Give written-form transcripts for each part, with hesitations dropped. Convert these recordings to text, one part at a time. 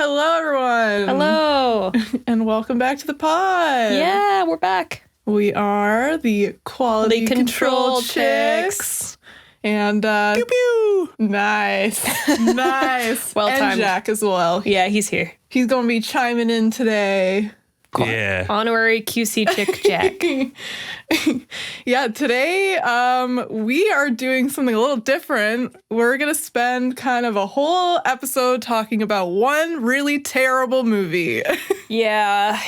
Hello, everyone. Hello. And welcome back to the pod. Yeah, we're back. We are the Quality Control Chicks. And, Pew pew. Nice. Nice. Well and timed. Jack as well. Yeah, he's here. He's going to be chiming in today. Yeah. Honorary QC Chick Jack. Yeah, today we are doing something a little different. We're going to spend kind of a whole episode talking about one really terrible movie. Yeah.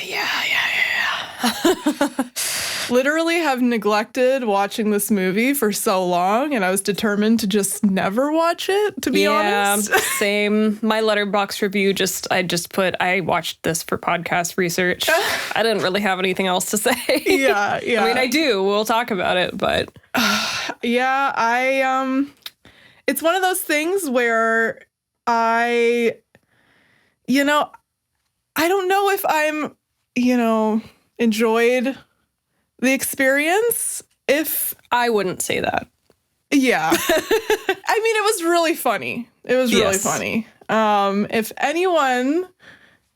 Literally have neglected watching this movie for so long, and I was determined to just never watch it, to be honest. Same. My Letterboxd review I watched this for podcast research. I didn't really have anything else to say. Yeah. I mean, I do. We'll talk about it, but yeah, it's one of those things where I don't know if I'm, enjoyed the experience. If I wouldn't say that. Yeah. I mean, it was really funny. It was really funny. If anyone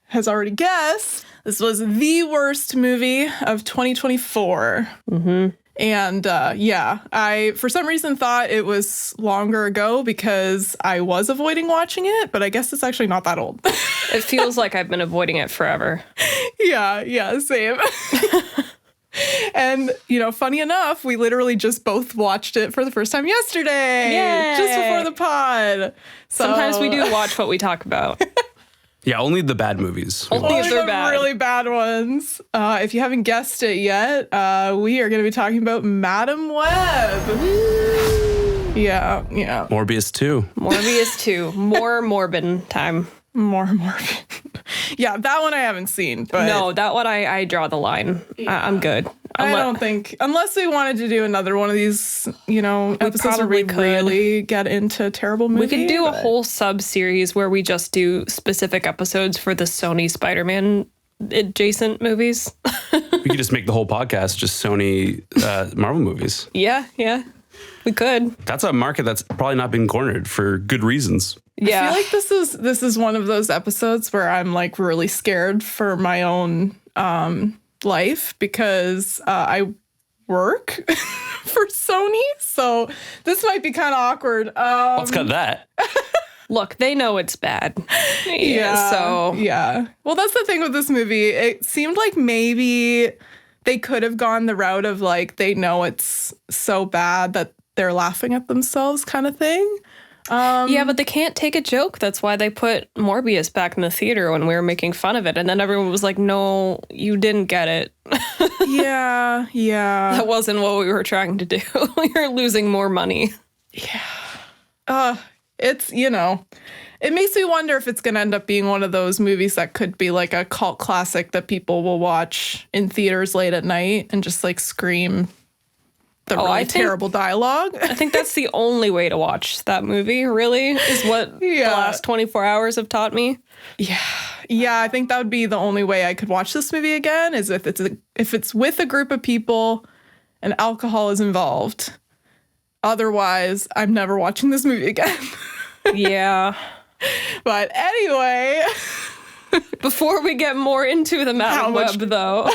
has already guessed, this was the worst movie of 2024. Mm-hmm. And I, for some reason, thought it was longer ago because I was avoiding watching it, but I guess it's actually not that old. It feels like I've been avoiding it forever. Yeah, same. And, funny enough, we literally just both watched it for the first time yesterday. Yay! Just before the pod. So, sometimes we do watch what we talk about. Yeah, only the bad movies. Only if they're the bad. really bad ones. If you haven't guessed it yet, we are going to be talking about Madam Web. Yeah. Morbius 2. Morbius 2. More Morbin time. More morbid. Yeah, that one I haven't seen. But No, that one I draw the line. I'm good. I don't think, unless we wanted to do another one of these, episodes where we probably could. really get into terrible movies. We could do a whole sub-series where we just do specific episodes for the Sony Spider-Man adjacent movies. We could just make the whole podcast just Sony Marvel movies. Yeah. We could. That's a market that's probably not been cornered for good reasons. Yeah. I feel like this is one of those episodes where I'm like really scared for my own life because I work for Sony, so this might be kind of awkward. Let's cut that. Look, they know it's bad. Yeah. Well, that's the thing with this movie. It seemed like maybe they could have gone the route of like they know it's so bad that they're laughing at themselves kind of thing. Yeah, but they can't take a joke. That's why they put Morbius back in the theater when we were making fun of it. And then everyone was like, no, you didn't get it. Yeah. That wasn't what we were trying to do. We were losing more money. Yeah. It's, it makes me wonder if it's going to end up being one of those movies that could be like a cult classic that people will watch in theaters late at night and just like scream the really terrible dialogue. I think that's the only way to watch that movie, really, is what the last 24 hours have taught me. Yeah, I think that would be the only way I could watch this movie again, is if it's with a group of people and alcohol is involved. Otherwise, I'm never watching this movie again. Yeah. But anyway, before we get more into the Madam Web, though,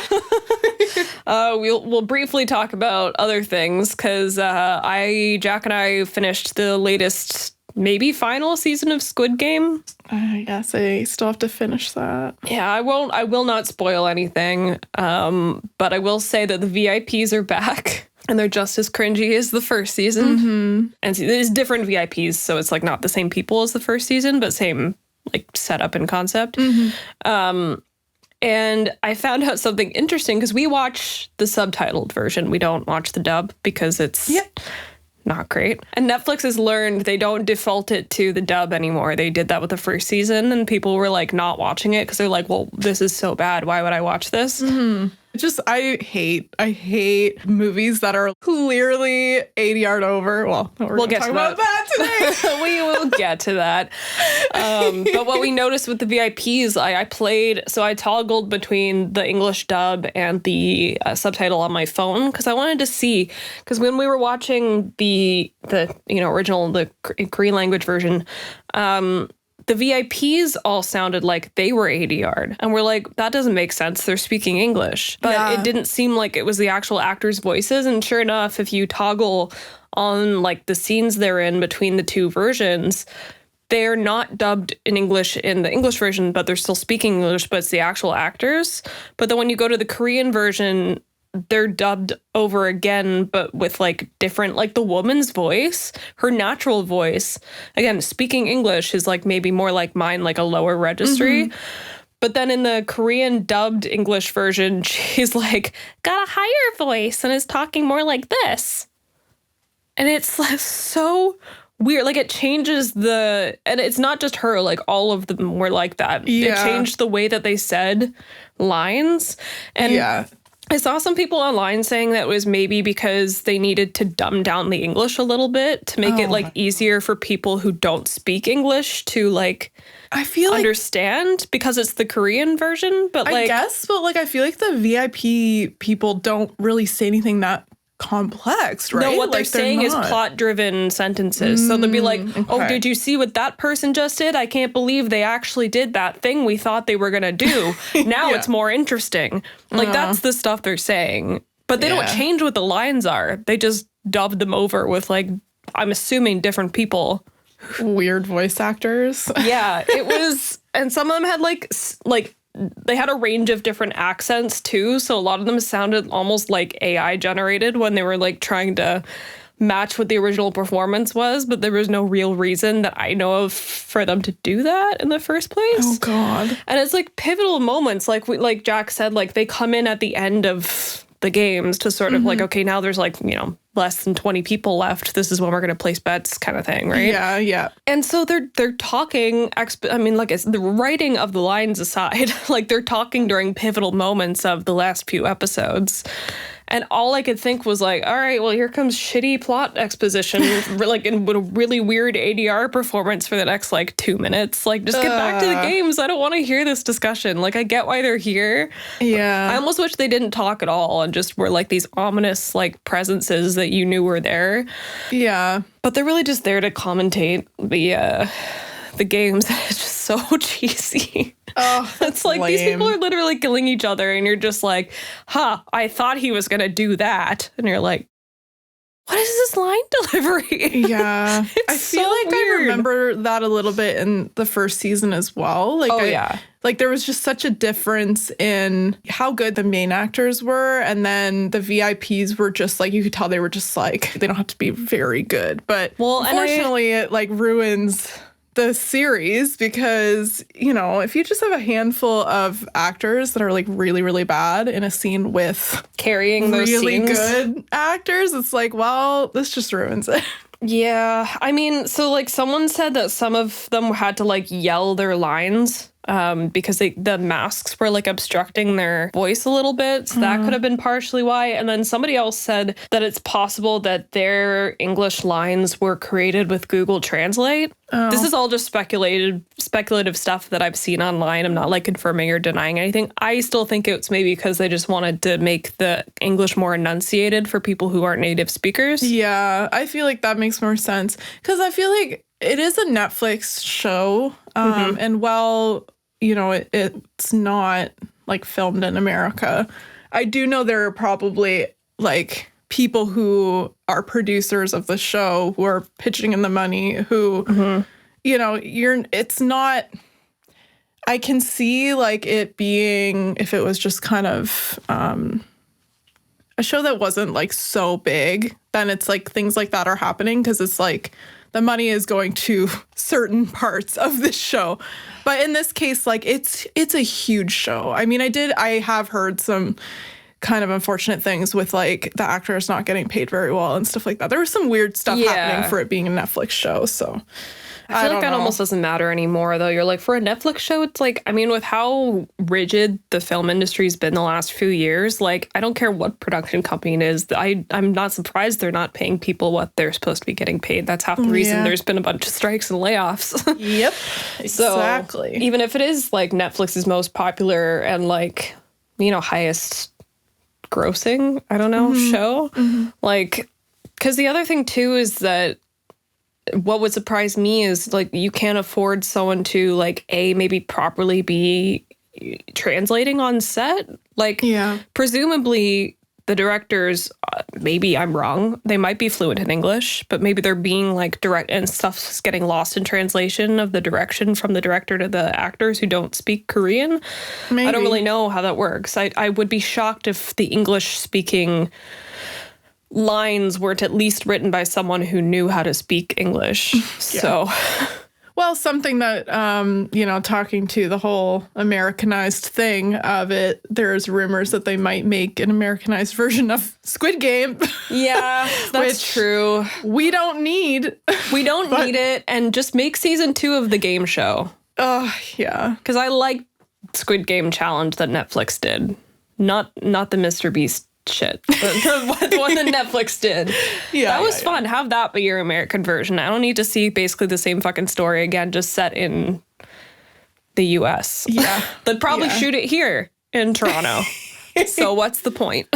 we'll briefly talk about other things because Jack and I finished the latest, maybe final season of Squid Game. I guess I still have to finish that. Yeah, I will not spoil anything, but I will say that the VIPs are back. And they're just as cringy as the first season. Mm-hmm. And there's different VIPs, so it's like not the same people as the first season, but same like setup and concept. Mm-hmm. And I found out something interesting because we watch the subtitled version. We don't watch the dub because it's not great. And Netflix has learned they don't default it to the dub anymore. They did that with the first season and people were like not watching it because they're like, well, this is so bad. Why would I watch this? Mm-hmm. I hate movies that are clearly 80 yard over. Well, we'll get to about that today. We will get to that. But what we noticed with the VIPs, I toggled between the English dub and the subtitle on my phone because I wanted to see, because when we were watching the original, the Korean language version, the VIPs all sounded like they were ADR'd. And we're like, that doesn't make sense. They're speaking English. But it didn't seem like it was the actual actors' voices. And sure enough, if you toggle on like the scenes they're in between the two versions, they're not dubbed in English in the English version, but they're still speaking English, but it's the actual actors. But then when you go to the Korean version, they're dubbed over again, but with like different, like the woman's voice, her natural voice, again, speaking English is like maybe more like mine, like a lower registry. But then in the Korean dubbed English version, she's like, got a higher voice and is talking more like this. And it's like so weird. Like it changes and it's not just her, like all of them were like that. It changed the way that they said lines. And I saw some people online saying that was maybe because they needed to dumb down the English a little bit to make it like easier for people who don't speak English to like I feel understand because it's the Korean version. But like I guess, but like I feel like the VIP people don't really say anything that complex, right? No, what they're saying is plot-driven sentences. So they'll be like, oh, did you see what that person just did? I can't believe they actually did that thing we thought they were going to do. Now it's more interesting. Like, that's the stuff they're saying. But they don't change what the lines are. They just dubbed them over with, like, I'm assuming different people. Weird voice actors. Yeah, it was... And some of them had, like they had a range of different accents too, so a lot of them sounded almost like AI generated when they were like trying to match what the original performance was, but there was no real reason that I know of for them to do that in the first place. Oh God. And it's like pivotal moments, like Jack said, like they come in at the end of the games to sort of like, okay, now there's like, you know, less than 20 people left. This is when we're going to place bets kind of thing, right? Yeah, yeah. And so they're talking, I mean, like it's the writing of the lines aside, like they're talking during pivotal moments of the last few episodes. And all I could think was like, all right, well, here comes shitty plot exposition, like in a really weird ADR performance for the next like 2 minutes. Like, just get back to the games. I don't want to hear this discussion. Like, I get why they're here. Yeah. I almost wish they didn't talk at all and just were like these ominous like presences that you knew were there. Yeah. But they're really just there to commentate the games. It's just so cheesy. Oh, it's like lame. These people are literally killing each other and you're just like, I thought he was going to do that. And you're like, what is this line delivery? Yeah. I feel so like weird. I remember that a little bit in the first season as well. Like, like there was just such a difference in how good the main actors were. And then the VIPs were just like, you could tell they were just like, they don't have to be very good. But unfortunately, it like ruins the series because, you know, if you just have a handful of actors that are like really, really bad in a scene with carrying those really scenes. Good actors, it's like, well, this just ruins it. Yeah. I mean, so like someone said that some of them had to like yell their lines because the masks were like obstructing their voice a little bit. So that could have been partially why. And then somebody else said that it's possible that their English lines were created with Google Translate. Oh. This is all just speculative stuff that I've seen online. I'm not like confirming or denying anything. I still think it's maybe because they just wanted to make the English more enunciated for people who aren't native speakers. Yeah, I feel like that makes more sense because I feel like it is a Netflix show. And while, you know, it's not like filmed in America, I do know there are probably like people who are producers of the show who are pitching in the money who, you know, it's not, I can see like it being, if it was just kind of a show that wasn't like so big, then it's like things like that are happening because it's like the money is going to certain parts of this show. But in this case, like it's a huge show. I mean, I have heard some kind of unfortunate things with like the actors not getting paid very well and stuff like that. There was some weird stuff happening for it being a Netflix show. So I feel like that almost doesn't matter anymore, though. You're like, for a Netflix show, it's like, I mean, with how rigid the film industry's been the last few years, like, I don't care what production company it is. I'm not surprised they're not paying people what they're supposed to be getting paid. That's half the reason there's been a bunch of strikes and layoffs. Yep, exactly. So, even if it is, like, Netflix's most popular and, like, you know, highest grossing, I don't know, show, like, because the other thing, too, is that what would surprise me is like you can't afford someone to like maybe properly be translating on set. Like, presumably the directors, maybe I'm wrong, they might be fluent in English, but maybe they're being like direct and stuff's getting lost in translation of the direction from the director to the actors who don't speak Korean. Maybe. I don't really know how that works. I would be shocked if the English speaking lines weren't at least written by someone who knew how to speak English. So... Well, something that, talking to the whole Americanized thing of it, there's rumors that they might make an Americanized version of Squid Game. Yeah, that's true. We don't need. We don't need it. And just make season 2 of the game show. Oh, yeah. Because I like Squid Game challenge that Netflix did. Not the Mr. Beast shit. The one that Netflix did. Yeah, that was fun. Have that be your American version. I don't need to see basically the same fucking story again, just set in the US. Yeah. They'd probably shoot it here in Toronto. So what's the point?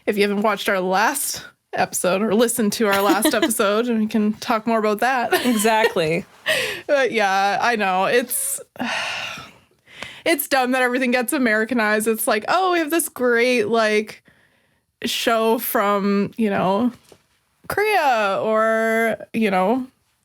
If you haven't watched our last episode or listened to our last episode, and we can talk more about that. Exactly. But yeah, I know. It's dumb that everything gets Americanized. It's like, oh, we have this great, like, show from, Korea or,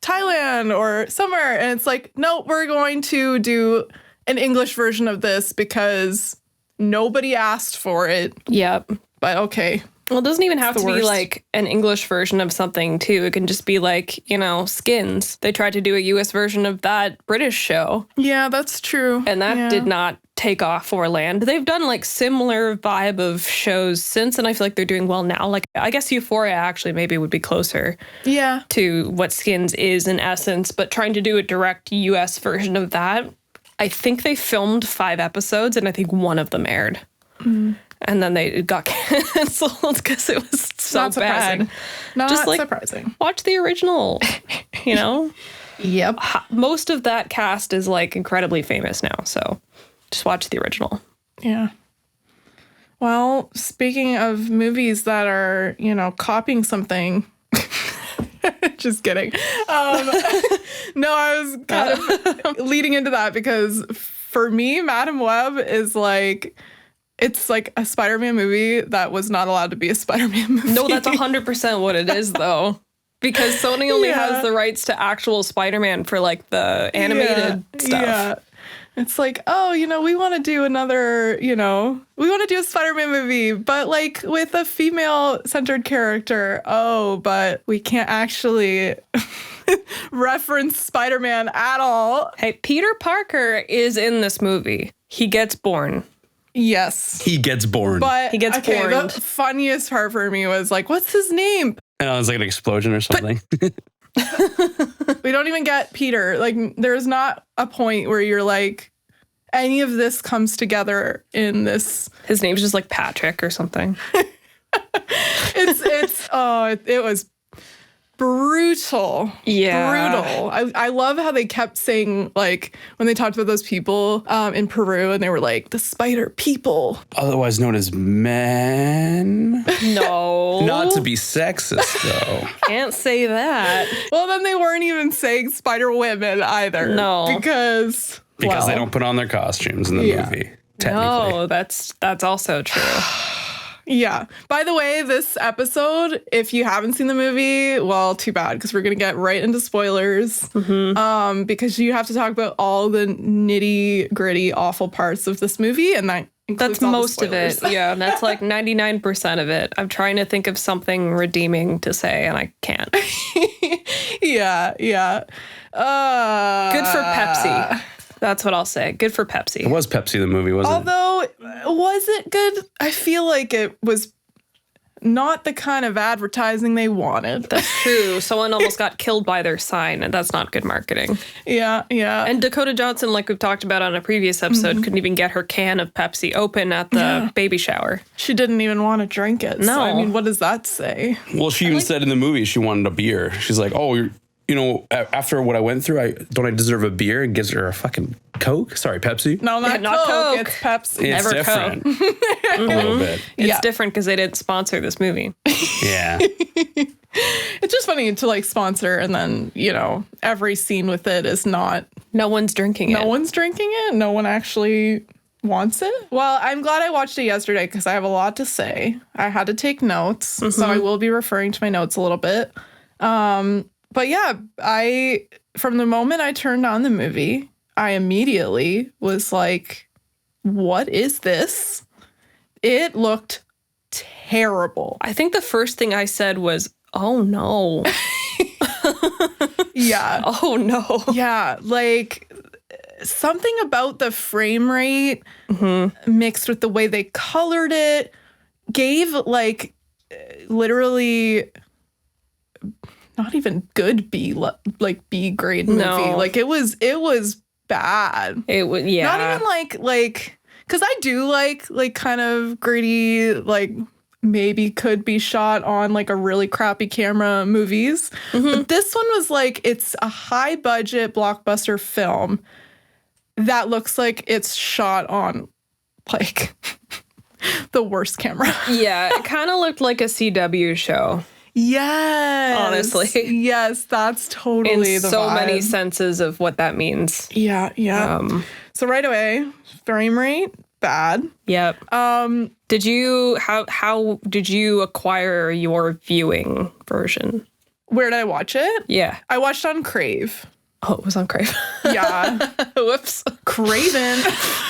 Thailand or somewhere. And it's like, no, we're going to do an English version of this because nobody asked for it. Yep. But okay. Well, it doesn't even have to be like an English version of something, too. It can just be like, Skins. They tried to do a U.S. version of that British show. Yeah, that's true. And that did not take off or land. They've done like similar vibe of shows since, and I feel like they're doing well now. Like, I guess Euphoria actually maybe would be closer to what Skins is in essence, but trying to do a direct U.S. version of that, I think they filmed 5 episodes, and I think one of them aired. Mm. And then they got canceled because it was so bad. Not just like surprising. Watch the original, Yep. Most of that cast is like incredibly famous now, so just watch the original. Yeah. Well, speaking of movies that are, copying something. Just kidding. No, I was kind of leading into that because for me, Madam Web is like... It's like a Spider-Man movie that was not allowed to be a Spider-Man movie. No, that's 100% what it is, though. Because Sony only has the rights to actual Spider-Man for, like, the animated stuff. Yeah. It's like, oh, we want to do another, we want to do a Spider-Man movie, but, like, with a female-centered character. Oh, but we can't actually reference Spider-Man at all. Hey, Peter Parker is in this movie. He gets born. Yes. He gets born. But he gets born. The funniest part for me was like, what's his name? And it was like an explosion or something. We don't even get Peter. Like, there's not a point where you're like, any of this comes together in this. His name's just like Patrick or something. It was brutal. Yeah. Brutal. I love how they kept saying, like, when they talked about those people in Peru and they were like, the spider people. Otherwise known as men. No. Not to be sexist, though. Can't say that. Well, then they weren't even saying spider women either. No. Because they don't put on their costumes in the movie, technically. No, that's also true. Yeah. By the way, this episode, if you haven't seen the movie, well, too bad, because we're going to get right into spoilers. Mm-hmm. Because you have to talk about all the nitty gritty awful parts of this movie. And that's most of it. Yeah. That's like 99% of it. I'm trying to think of something redeeming to say and I can't. Yeah. Good for Pepsi. That's what I'll say. Good for Pepsi. It was Pepsi, the movie, wasn't it? Although, was it good? I feel like it was not the kind of advertising they wanted. That's true. Someone almost got killed by their sign, and that's not good marketing. Yeah. And Dakota Johnson, like we've talked about on a previous episode, couldn't even get her can of Pepsi open at the baby shower. She didn't even want to drink it. No. So, I mean, what does that say? Well, she even said in the movie she wanted a beer. She's like, oh, after what I went through, I deserve a beer? And gives her a fucking Coke? Sorry, Pepsi? No, not Coke. It's Pepsi. It's Never different. Coke. A little bit. It's different because they didn't sponsor this movie. Yeah. It's just funny to like sponsor and then, you know, every scene with it is not. No one's drinking it. No one's drinking it. No one actually wants it. Well, I'm glad I watched it yesterday because I have a lot to say. I had to take notes, so I will be referring to my notes a little bit. But yeah, from the moment I turned on the movie, I immediately was like, what is this? It looked terrible. I think the first thing I said was, oh no. Yeah. Oh no. Yeah. Like something about the frame rate mixed with the way they colored it gave like literally not even good B grade movie. No. Like it was bad. It was, yeah. Not even like because I do like kind of gritty, like maybe could be shot on like a really crappy camera movies. But this one was like, it's a high budget blockbuster film that looks like it's shot on like the worst camera. Yeah, it kind of looked like a CW show. Yes. Honestly. Yes, that's totally in the so vibe. many senses of what that means. Yeah. So right away, frame rate, bad. Yep. Did you how did you acquire your viewing version? Where did I watch it? Yeah. I watched on Crave. Oh, it was on Crave. Yeah. Whoops. Craven.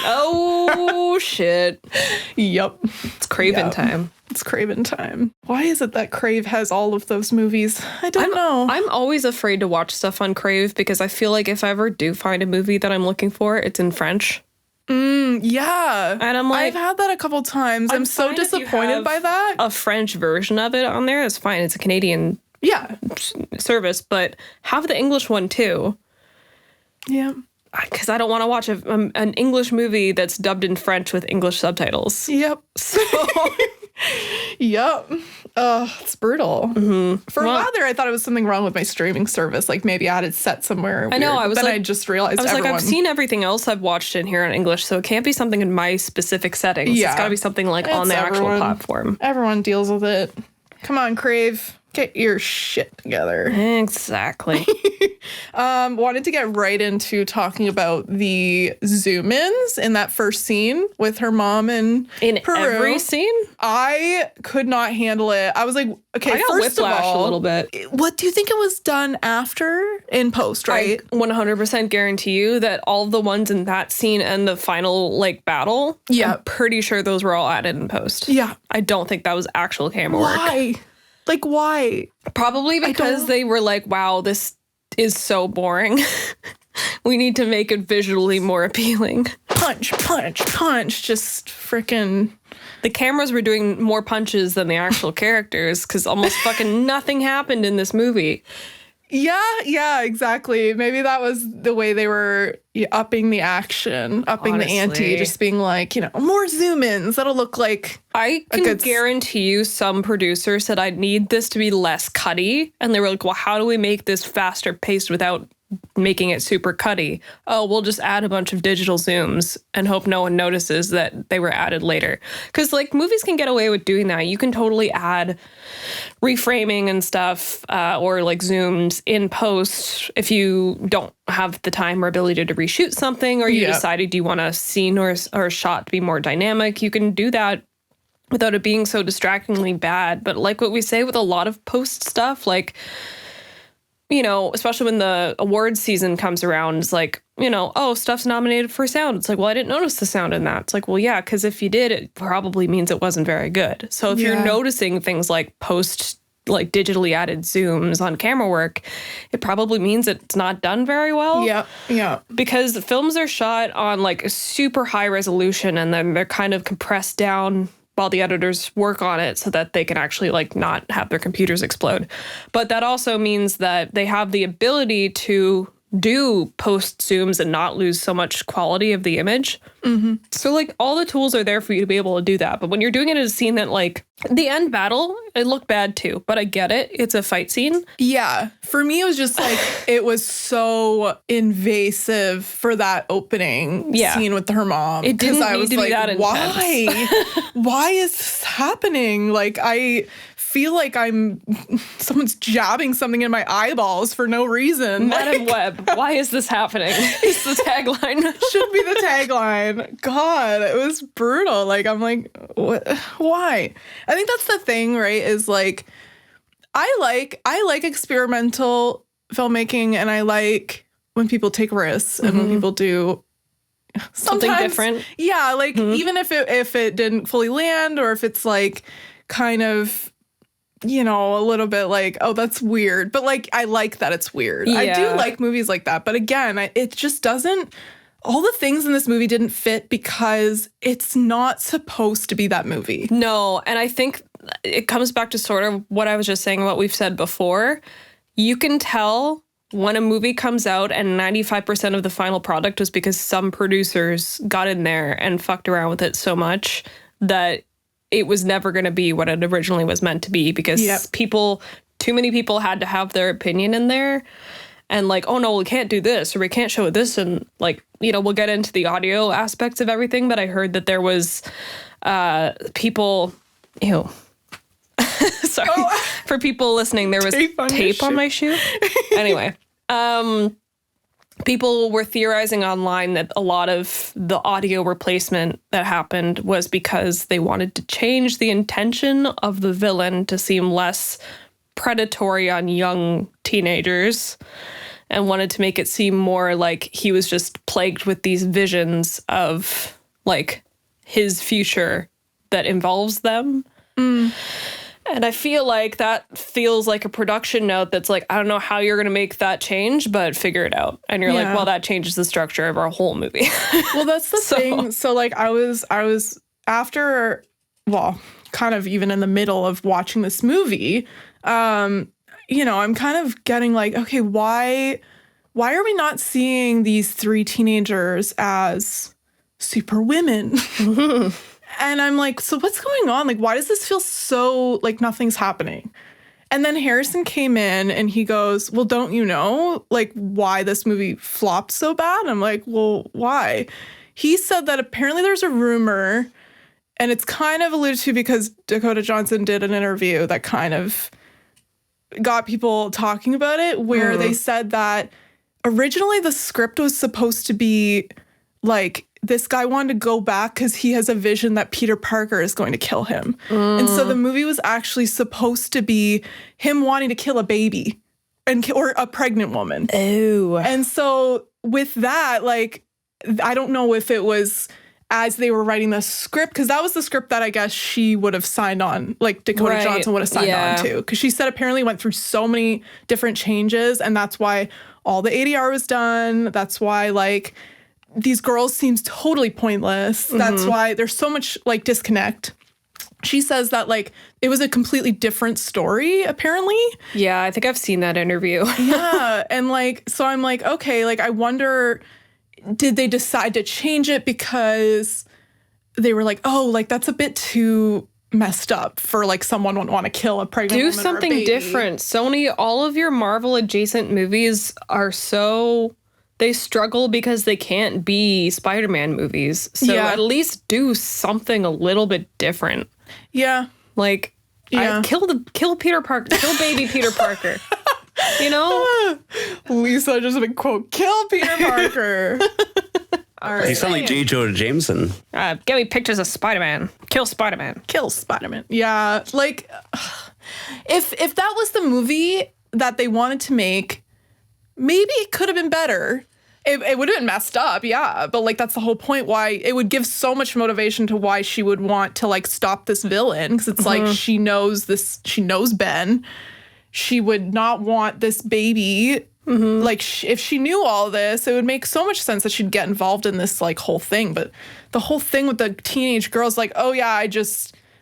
Oh shit. Yep. It's Craven time. It's Craven time. Why is it that Crave has all of those movies? I don't know. I'm always afraid to watch stuff on Crave because I feel like if I ever do find a movie that I'm looking for, it's in French. Yeah. And I'm like, I've had that a couple times. I'm so fine if you disappointed have by that. A French version of it on there is fine. It's a Canadian service, but have the English one too. Yeah. Because I don't want to watch an English movie that's dubbed in French with English subtitles. Yep. So, yep. It's brutal. For a while there, I thought it was something wrong with my streaming service. Like maybe I had it set somewhere. I know. Weird. I was then like, I just realized I've seen everything else I've watched in here in English, so it can't be something in my specific settings. Yeah. It's got to be something like on the actual platform. Everyone deals with it. Come on, Crave. Get your shit together. Exactly. Wanted to get right into talking about the zoom-ins in that first scene with her mom in Peru. Every scene? I could not handle it. I was like, okay, I got first of whiplash all, a little bit. What do you think it was done after in post, right? I 100% guarantee you that all of the ones in that scene and the final like battle, I'm pretty sure those were all added in post. Yeah. I don't think that was actual camera work. Why? Like, why? Probably because they were like, wow, this is so boring. We need to make it visually more appealing. Punch, punch, punch. Just freaking... The cameras were doing more punches than the actual characters because almost fucking nothing happened in this movie. Yeah, exactly. Maybe that was the way they were upping the action, upping the ante, just being like, more zoom-ins. That'll look like... I can guarantee you some producer said, I need this to be less cutty. And they were like, well, how do we make this faster paced without making it super cutty? Oh, we'll just add a bunch of digital zooms and hope no one notices that they were added later. Because like movies can get away with doing that. You can totally add reframing and stuff or like zooms in post if you don't have the time or ability to reshoot something, or you decided you want a scene or a shot to be more dynamic. You can do that without it being so distractingly bad. But like what we say with a lot of post stuff, like, especially when the awards season comes around, it's like, oh, stuff's nominated for sound. It's like, well, I didn't notice the sound in that. It's like, well, yeah, because if you did, it probably means it wasn't very good. So if you're noticing things like post, like digitally added zooms on camera work, it probably means it's not done very well. Yeah. Because the films are shot on like a super high resolution and then they're kind of compressed down while the editors work on it so that they can actually like not have their computers explode. But that also means that they have the ability to do post zooms and not lose so much quality of the image. So like all the tools are there for you to be able to do that. But when you're doing it in a scene that like the end battle, it looked bad too, but I get it. It's a fight scene. Yeah. For me, it was just like, it was so invasive for that opening scene with her mom. It didn't need to be that intense. Why? Why is this happening? Like, I feel like someone's jabbing something in my eyeballs for no reason. Madam Web, why is this happening? It's the tagline. Should be the tagline. God, it was brutal. Like, I'm like, what? Why? I think that's the thing, right? Is like, I like experimental filmmaking, and I like when people take risks and when people do something different. Yeah, like even if it didn't fully land, or if it's like kind of, you know, a little bit like, oh, that's weird. But like, I like that it's weird. Yeah. I do like movies like that. But again, it just doesn't, all the things in this movie didn't fit because it's not supposed to be that movie. No, and I think it comes back to sort of what I was just saying, what we've said before. You can tell when a movie comes out and 95% of the final product was because some producers got in there and fucked around with it so much that it was never going to be what it originally was meant to be, because too many people had to have their opinion in there. And like, oh no, we can't do this, or we can't show this. And like, you know, we'll get into the audio aspects of everything, but I heard that there was people, sorry, for people listening, there was tape on my shoe. Anyway, people were theorizing online that a lot of the audio replacement that happened was because they wanted to change the intention of the villain to seem less predatory on young teenagers, and wanted to make it seem more like he was just plagued with these visions of like his future that involves them. And I feel like that feels like a production note that's like, I don't know how you're going to make that change, but figure it out. And you're like, well, that changes the structure of our whole movie. Well, that's the thing. So like I was after, well, kind of even in the middle of watching this movie, you know, I'm kind of getting like, okay, why are we not seeing these three teenagers as super women? And I'm like, so what's going on? Like, why does this feel so like nothing's happening? And then Harrison came in and he goes, well, don't you know, like, why this movie flopped so bad? I'm like, well, why? He said that apparently there's a rumor, and it's kind of alluded to because Dakota Johnson did an interview that kind of got people talking about it, where they said that originally the script was supposed to be like, this guy wanted to go back because he has a vision that Peter Parker is going to kill him. And so the movie was actually supposed to be him wanting to kill a baby or a pregnant woman. Oh. And so with that, like, I don't know if it was as they were writing the script, because that was the script that I guess she would have signed on, like Dakota Johnson would have signed on to. Because she said apparently went through so many different changes, and that's why all the ADR was done. That's why, like, these girls seems totally pointless. That's why there's so much like disconnect. She says that like it was a completely different story, apparently. Yeah, I think I've seen that interview. Yeah. And like, so I'm like, okay, like I wonder, did they decide to change it because they were like, oh, like that's a bit too messed up for like someone would want to kill a pregnant woman. Do something different. Sony, all of your Marvel adjacent movies are so... They struggle because they can't be Spider-Man movies. So at least do something a little bit different. Yeah. Like, kill Peter Parker. Kill baby Peter Parker. You know? Lisa just a big quote. Kill Peter Parker. All right. You sound like J. Jonah Jameson. Get me pictures of Spider-Man. Kill Spider-Man. Kill Spider-Man. Yeah. Like, if that was the movie that they wanted to make, maybe it could have been better. It would have been messed up, yeah. But like that's the whole point. Why it would give so much motivation to why she would want to like stop this villain, because it's like she knows this. She knows Ben. She would not want this baby. Like if she knew all this, it would make so much sense that she'd get involved in this like whole thing. But the whole thing with the teenage girls, like, oh yeah,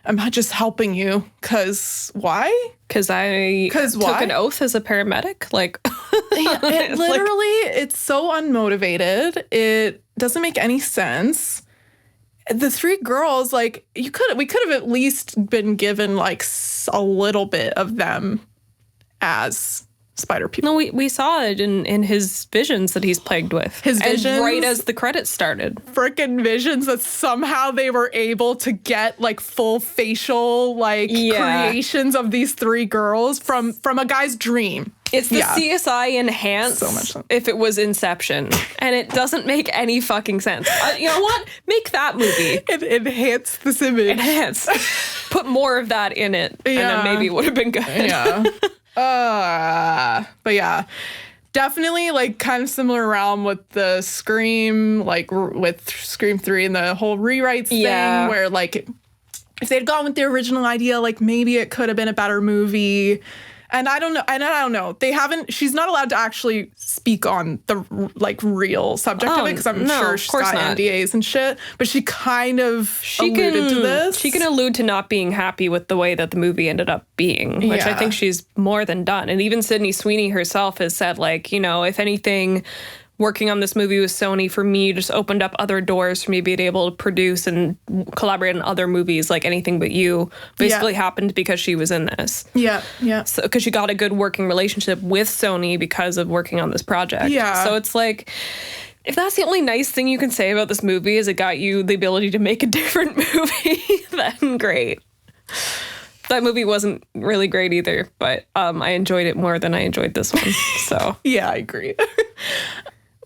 I'm not just helping you. Cause why? Because I took an oath as a paramedic. Like, it literally, it's so unmotivated. It doesn't make any sense. The three girls, like, we could have at least been given like a little bit of them as spider people. No, we saw it in his visions that he's plagued with. His visions? And right as the credits started. Freaking visions that somehow they were able to get like full facial creations of these 3 girls from a guy's dream. It's the CSI enhanced So much sense. if it was Inception. And it doesn't make any fucking sense. You know what? Make that movie. It enhanced this image. Enhance. Put more of that in it. And then maybe it would have been good. Yeah. But yeah, definitely like kind of similar realm with the Scream, like with Scream 3 and the whole rewrites thing, where like if they'd gone with the original idea, like maybe it could have been a better movie. And I don't know. They haven't. She's not allowed to actually speak on the like real subject of it because I'm sure she's got NDAs and shit. But she kind of alluded to this. She can allude to not being happy with the way that the movie ended up being, which I think she's more than done. And even Sydney Sweeney herself has said, like, you know, if anything, working on this movie with Sony for me just opened up other doors for me being able to produce and collaborate on other movies like Anything But You. Basically happened because she was in this. Yeah. So because she got a good working relationship with Sony because of working on this project. Yeah. So it's like, if that's the only nice thing you can say about this movie is it got you the ability to make a different movie, then great. That movie wasn't really great either, but I enjoyed it more than I enjoyed this one. So yeah, I agree.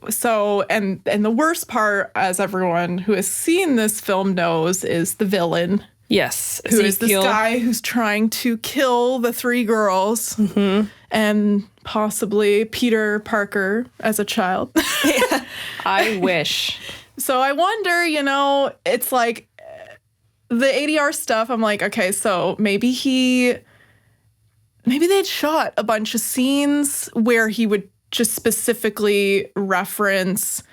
So, and the worst part, as everyone who has seen this film knows, is the villain. Yes. Who is this guy who's trying to kill the 3 girls and possibly Peter Parker as a child. I wish. So I wonder, you know, it's like the ADR stuff. I'm like, okay, so maybe they'd shot a bunch of scenes where he would just specifically reference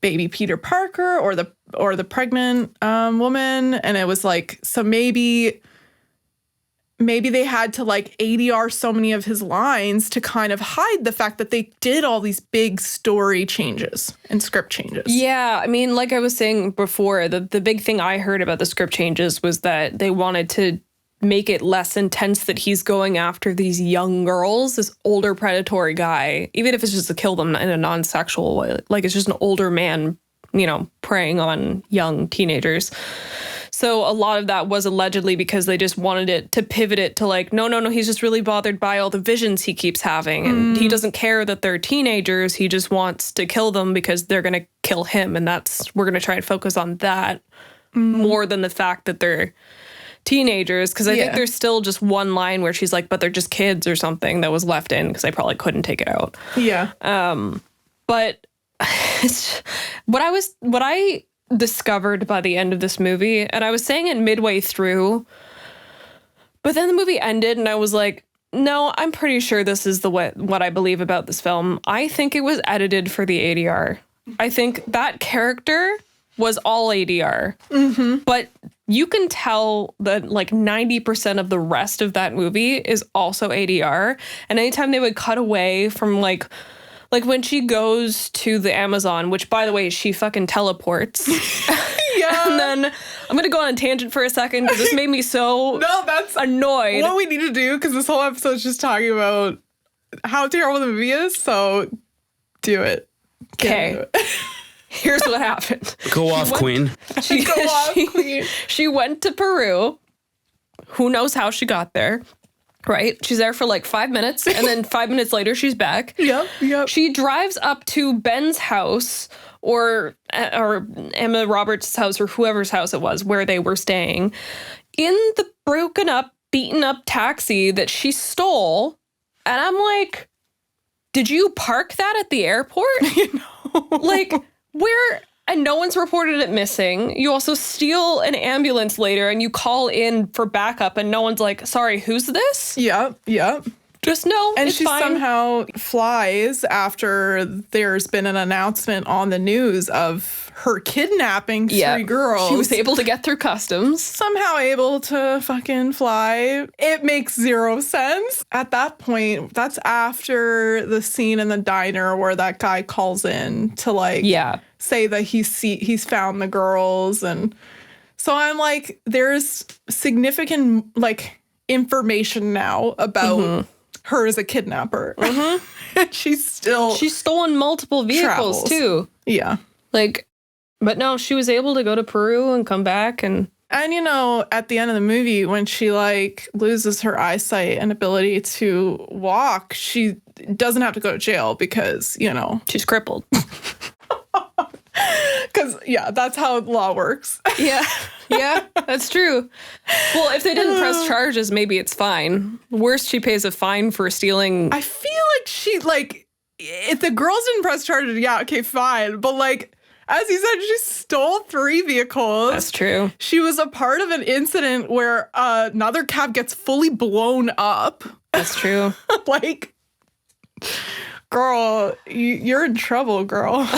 baby Peter Parker or the pregnant woman, and it was like, so maybe they had to like ADR so many of his lines to kind of hide the fact that they did all these big story changes and script changes. Yeah, I mean, like I was saying before, the big thing I heard about the script changes was that they wanted to make it less intense that he's going after these young girls, this older predatory guy, even if it's just to kill them in a non-sexual way. Like, it's just an older man, you know, preying on young teenagers. So a lot of that was allegedly because they just wanted it to pivot it to like, no, he's just really bothered by all the visions he keeps having. And he doesn't care that they're teenagers. He just wants to kill them because they're going to kill him. And we're going to try and focus on that more than the fact that they're teenagers, because I think there's still just one line where she's like, but they're just kids or something that was left in because I probably couldn't take it out. Yeah. But what I discovered by the end of this movie, and I was saying it midway through, but then the movie ended and I was like, no, I'm pretty sure this is what I believe about this film. I think it was edited for the ADR. I think that character was all ADR. But you can tell that like 90% of the rest of that movie is also ADR. And anytime they would cut away from like when she goes to the Amazon, which by the way, she fucking teleports. Yeah. And then I'm going to go on a tangent for a second because this made me so that's annoyed. What we need to do, because this whole episode is just talking about how terrible the movie is. So do it. Okay. Here's what happened. Go off, Queen. She went to Peru. Who knows how she got there, right? She's there for like 5 minutes, and then 5 minutes later, she's back. Yep. She drives up to Ben's house or Emma Roberts' house or whoever's house it was where they were staying in the broken up, beaten up taxi that she stole. And I'm like, did you park that at the airport? You know, like, where? And no one's reported it missing. You also steal an ambulance later and you call in for backup and no one's like, sorry, who's this? Yep. Just no, and it's she fine. somehow flies after there's been an announcement on the news of her kidnapping 3 girls. She was able to get through customs. Somehow able to fucking fly. It makes zero sense. At that point, that's after the scene in the diner where that guy calls in to like say that he's found the girls. And so I'm like, there's significant like information now about her as a kidnapper. She's stolen multiple vehicles too. Yeah. Like, but no, she was able to go to Peru and come back and at the end of the movie, when she like loses her eyesight and ability to walk, she doesn't have to go to jail because, she's crippled. Because, that's how law works. Yeah, that's true. Well, if they didn't press charges, maybe it's fine. Worst, she pays a fine for stealing. I feel like if the girls didn't press charges, okay, fine. But like, as you said, she stole 3 vehicles. That's true. She was a part of an incident where another cab gets fully blown up. That's true. Like, girl, you're in trouble, girl.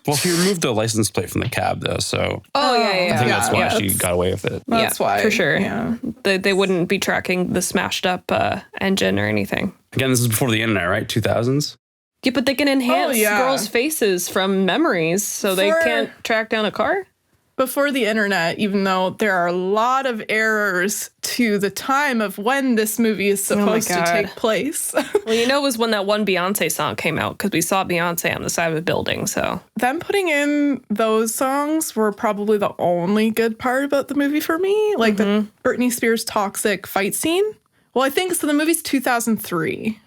Well, she removed the license plate from the cab, though, so... Oh, yeah. I think that's why she got away with it. That's why. For sure. Yeah. They wouldn't be tracking the smashed up engine or anything. Again, this is before the internet, right? 2000s? Yeah, but they can enhance girls' faces from memories, so they can't track down a car? Before the internet, even though there are a lot of errors to the time of when this movie is supposed to take place. Well, it was when that one Beyonce song came out, because we saw Beyonce on the side of a building, so. Them putting in those songs were probably the only good part about the movie for me. Like the Britney Spears toxic fight scene. Well, I think so. The movie's 2003.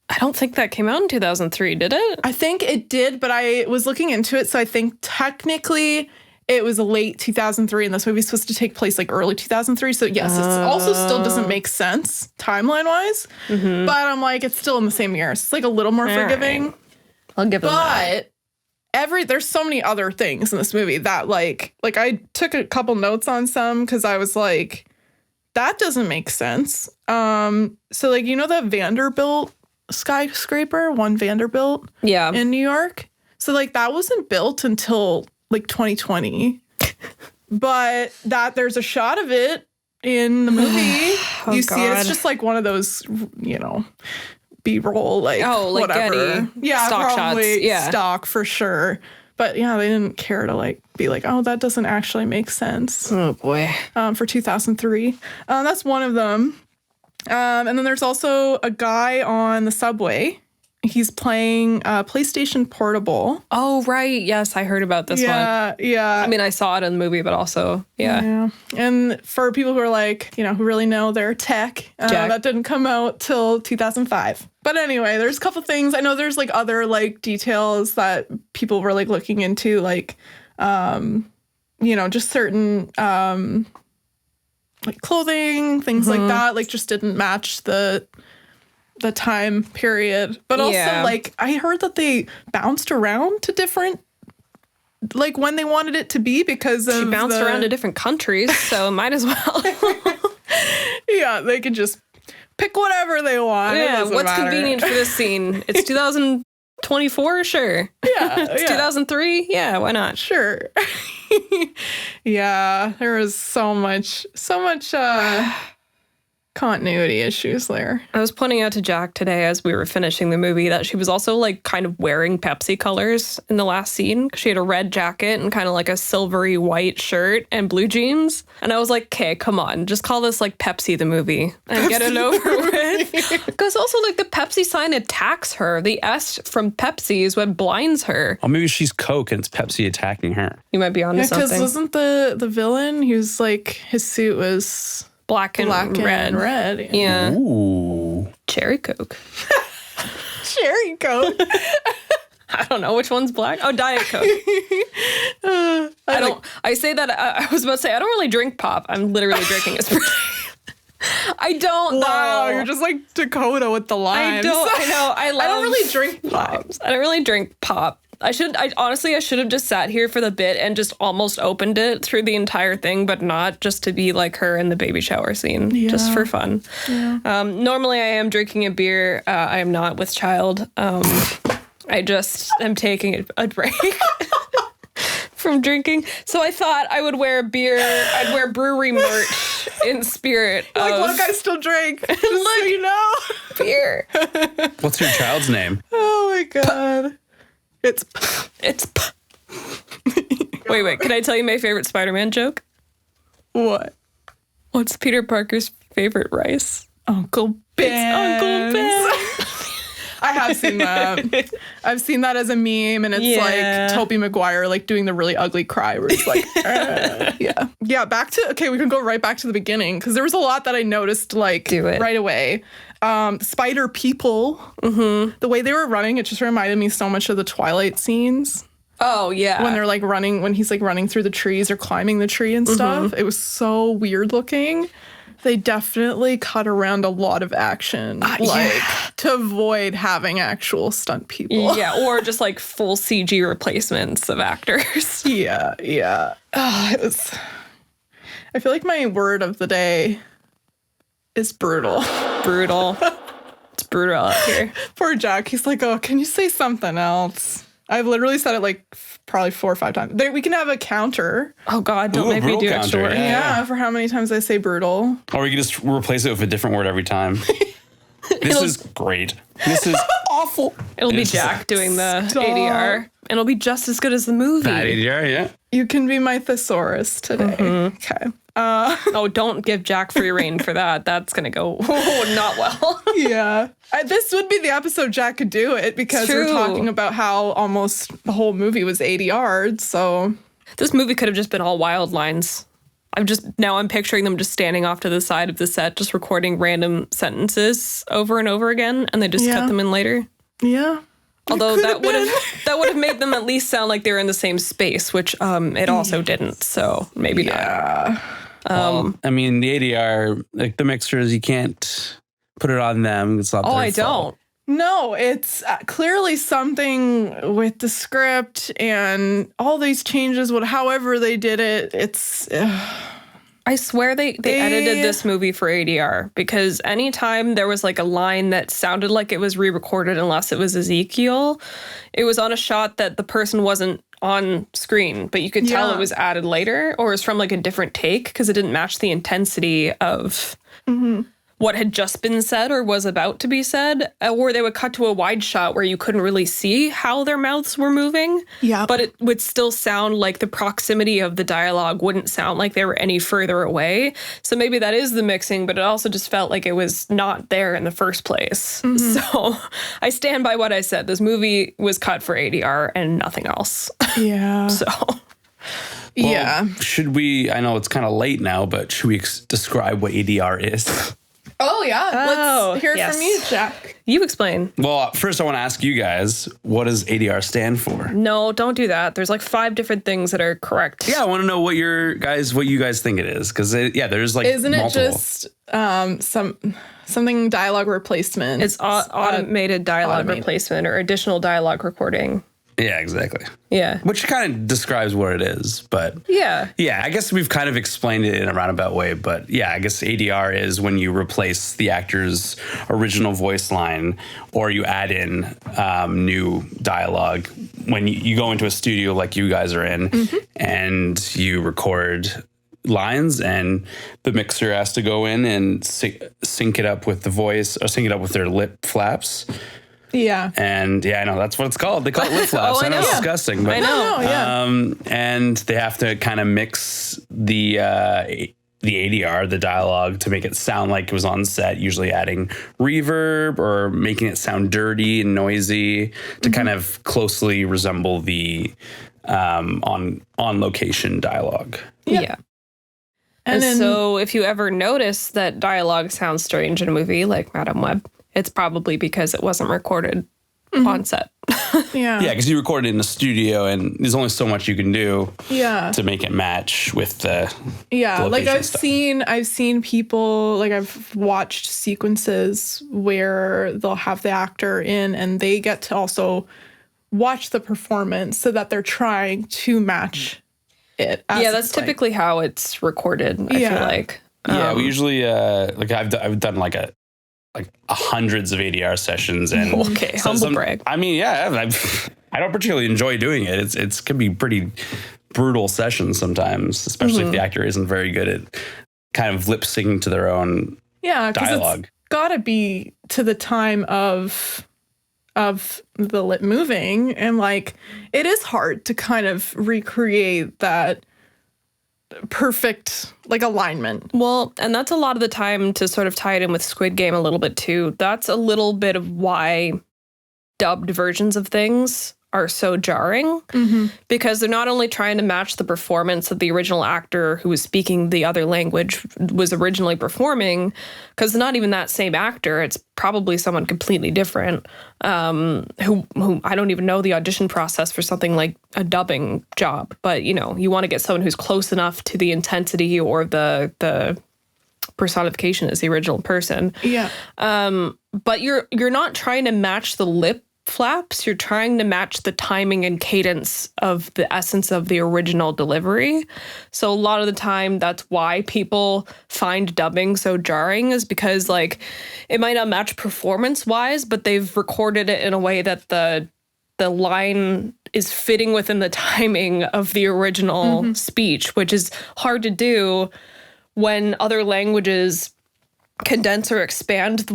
I don't think that came out in 2003, did it? I think it did, but I was looking into it, so I think technically it was late 2003, and this movie's supposed to take place like early 2003. So yes, it also still doesn't make sense timeline-wise, but I'm like, it's still in the same year. So it's like a little more forgiving. Right. I'll give them that. But there's so many other things in this movie that like I took a couple notes on some because I was like, that doesn't make sense. So like, the Vanderbilt skyscraper, One Vanderbilt in New York. So like that wasn't built until like 2020. But there's a shot of it in the movie. You see it. It's just like one of those, B-roll, like whatever. Getty Yeah, stock probably shots. Yeah. Stock for sure. But they didn't care to like be like, oh, that doesn't actually make sense. Oh boy. For 2003. That's one of them. And then there's also a guy on the subway. He's playing PlayStation Portable. Oh, right. Yes, I heard about this one. Yeah. I mean, I saw it in the movie, but also, yeah. And for people who are like, who really know their tech, that didn't come out till 2005. But anyway, there's a couple things. I know there's like other like details that people were like looking into, like, just certain like clothing, things like that, like just didn't match the time period. But also like I heard that they bounced around to different, like when they wanted it to be because she bounced around to different countries, so might as well. Yeah, they could just pick whatever they want. Yeah, what's convenient for this scene? It's 2024, sure. Yeah, it's 2003. Yeah, why not? Sure. Yeah, there was so much continuity issues there. I was pointing out to Jack today as we were finishing the movie that she was also like kind of wearing Pepsi colors in the last scene. She had a red jacket and kind of like a silvery white shirt and blue jeans. And I was like, okay, come on, just call this like Pepsi the movie and get it over with. Because also like the Pepsi sign attacks her. The S from Pepsi is what blinds her. Oh, maybe she's Coke and it's Pepsi attacking her. You might be onto something. Because wasn't the villain, he was like, his suit was black and red. Yeah. Ooh. Cherry Coke. Cherry Coke. I don't know which one's black. Oh, Diet Coke. I say that. I was about to say I don't really drink pop. I'm literally drinking a Sprite. I don't. Wow, know. you're just like Dakota with the limes. I know. I don't really drink pop. Limes. I don't really drink pop. I should have just sat here for the bit and just almost opened it through the entire thing, but not just to be like her in the baby shower scene, just for fun. Yeah. Normally I am drinking a beer. I am not with child. I just am taking a break from drinking. So I thought I would wear I'd wear brewery merch in spirit like, of... look, I still drink. Just so you know. Beer. What's your child's name? Oh my God. It's Wait, can I tell you my favorite Spider-Man joke? What? What's Peter Parker's favorite rice? Uncle Ben. It's Uncle Ben. I have seen that. I've seen that as a meme, and it's like Tobey Maguire like doing the really ugly cry where he's like, yeah. We can go right back to the beginning because there was a lot that I noticed like right away. Spider people, the way they were running, it just reminded me so much of the Twilight scenes. Oh yeah, when they're like running, when he's like running through the trees or climbing the tree and stuff. It was so weird looking. They definitely cut around a lot of action, to avoid having actual stunt people. Yeah, or just like full CG replacements of actors. Yeah. It was. I feel like my word of the day is brutal. Brutal. It's brutal out here. Poor Jack. He's like, oh, can you say something else? I've literally said it like probably 4 or 5 times. We can have a counter. Oh God, don't make me do extra work. Yeah, for how many times I say brutal. Or we can just replace it with a different word every time. This is great. This is awful. It'll be Jack doing the ADR. And it'll be just as good as the movie. That ADR, yeah. You can be my thesaurus today. Okay. Oh, don't give Jack free reign for that. That's going to go not well. Yeah. This would be the episode Jack could do it because we're talking about how almost the whole movie was ADR'd, so. This movie could have just been all wild lines. I'm picturing them just standing off to the side of the set, just recording random sentences over and over again, and they just cut them in later. Yeah. Although that would have made them at least sound like they were in the same space, which it also didn't. So maybe not. I mean, the ADR, like the mixers, you can't put it on them. It's not their fault. Don't. No, it's clearly something with the script and all these changes. However they did it, it's. I swear they edited this movie for ADR because anytime there was like a line that sounded like it was re-recorded, unless it was Ezekiel, it was on a shot that the person wasn't on screen, but you could tell it was added later or it was from like a different take because it didn't match the intensity of what had just been said or was about to be said. Or they would cut to a wide shot where you couldn't really see how their mouths were moving. Yeah. But it would still sound like the proximity of the dialogue wouldn't sound like they were any further away. So maybe that is the mixing, but it also just felt like it was not there in the first place. So I stand by what I said. This movie was cut for ADR and nothing else. Yeah. Should we, I know it's kind of late now, but should we describe what ADR is? Oh, yeah. Let's hear it from you, Jack. You explain. Well, first I want to ask you guys, what does ADR stand for? No, don't do that. There's like 5 different things that are correct. Yeah, I want to know what you guys think it is. Because, there's like Isn't multiple. It just something dialogue replacement? It's automated dialogue replacement or additional dialogue recording. Yeah, exactly. Yeah. Which kind of describes what it is, but yeah, I guess we've kind of explained it in a roundabout way, but yeah, I guess ADR is when you replace the actor's original voice line or you add in new dialogue when you go into a studio like you guys are in and you record lines and the mixer has to go in and sync it up with the voice or sync it up with their lip flaps. Yeah. And I know that's what it's called. They call it lip flaps. I know it's disgusting, but I know. And they have to kind of mix the ADR, the dialogue, to make it sound like it was on set, usually adding reverb or making it sound dirty and noisy to kind of closely resemble the on location dialogue. Yeah. And so if you ever notice that dialogue sounds strange in a movie like Madame Web, it's probably because it wasn't recorded on set. Yeah, because you record it in the studio, and there's only so much you can do. To make it match with the like I've seen people, like I've watched sequences where they'll have the actor in, and they get to also watch the performance so that they're trying to match it. That's typically how it's recorded. I feel like. We usually I've done like hundreds of ADR sessions and humble brag. I mean, I don't particularly enjoy doing it. It can be pretty brutal sessions sometimes, especially if the actor isn't very good at kind of lip syncing to their own dialogue. It's gotta be to the time of the lip moving, and like it is hard to kind of recreate that perfect like alignment. Well, and that's a lot of the time, to sort of tie it in with Squid Game a little bit too. That's a little bit of why dubbed versions of things are so jarring, because they're not only trying to match the performance that the original actor who was speaking the other language was originally performing, because it's not even that same actor. It's probably someone completely different, who I don't even know the audition process for something like a dubbing job. But, you know, you want to get someone who's close enough to the intensity or the personification as the original person. Yeah. But you're not trying to match the lip flaps, you're trying to match the timing and cadence of the essence of the original delivery. So a lot of the time, that's why people find dubbing so jarring, is because like it might not match performance-wise, but they've recorded it in a way that the line is fitting within the timing of the original speech, which is hard to do when other languages condense or expand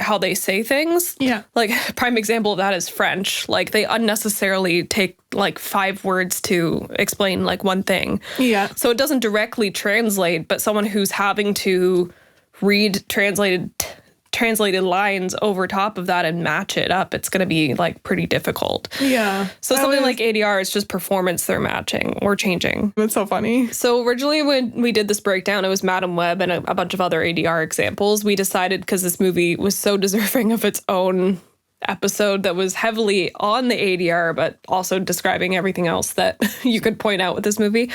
how they say things. Yeah. Like, prime example of that is French. Like, they unnecessarily take like 5 words to explain like one thing. Yeah. So it doesn't directly translate, but someone who's having to read translated lines over top of that and match it up, it's going to be like pretty difficult. Yeah. So something like ADR is just performance they're matching or changing. That's so funny. So originally when we did this breakdown, it was Madam Web and a bunch of other ADR examples. We decided, because this movie was so deserving of its own episode that was heavily on the ADR, but also describing everything else that you could point out with this movie.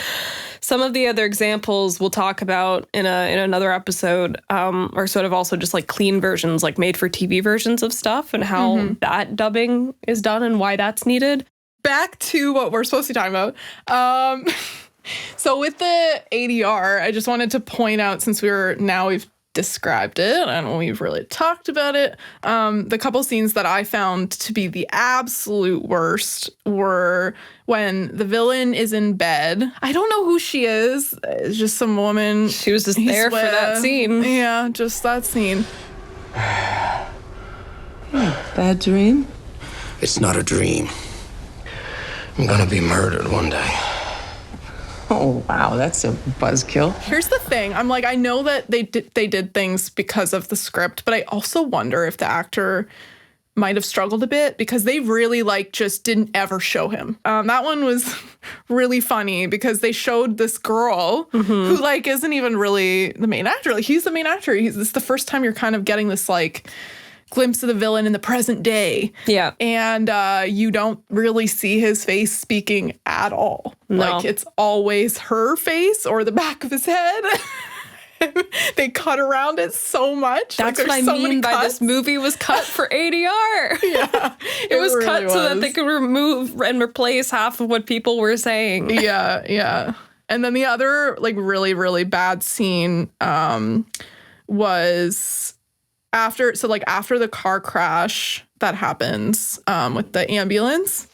Some of the other examples we'll talk about in another episode are sort of also just like clean versions, like made for TV versions of stuff, and how that dubbing is done and why that's needed. Back to what we're supposed to be talking about. So with the ADR, I just wanted to point out, since we've described it and we've really talked about it, the couple scenes that I found to be the absolute worst were when the villain is in bed. I don't know who she is. It's just some woman. She was just there for that scene. Yeah, just that scene. Bad dream? It's not a dream. I'm gonna be murdered one day. Oh, wow, that's a buzzkill. Here's the thing. I'm like, I know that they did things because of the script, but I also wonder if the actor might have struggled a bit, because they really like just didn't ever show him. That one was really funny because they showed this girl who like isn't even really the main actor. Like, he's the main actor. This is the first time you're kind of getting this like glimpse of the villain in the present day. Yeah. And you don't really see his face speaking at all. No. Like, it's always her face or the back of his head. They cut around it so much. That's like, what I mean by this movie was cut for ADR. Yeah. It was really cut so that they could remove and replace half of what people were saying. Yeah, yeah. And then the other like really, really bad scene was after the car crash that happens with the ambulance.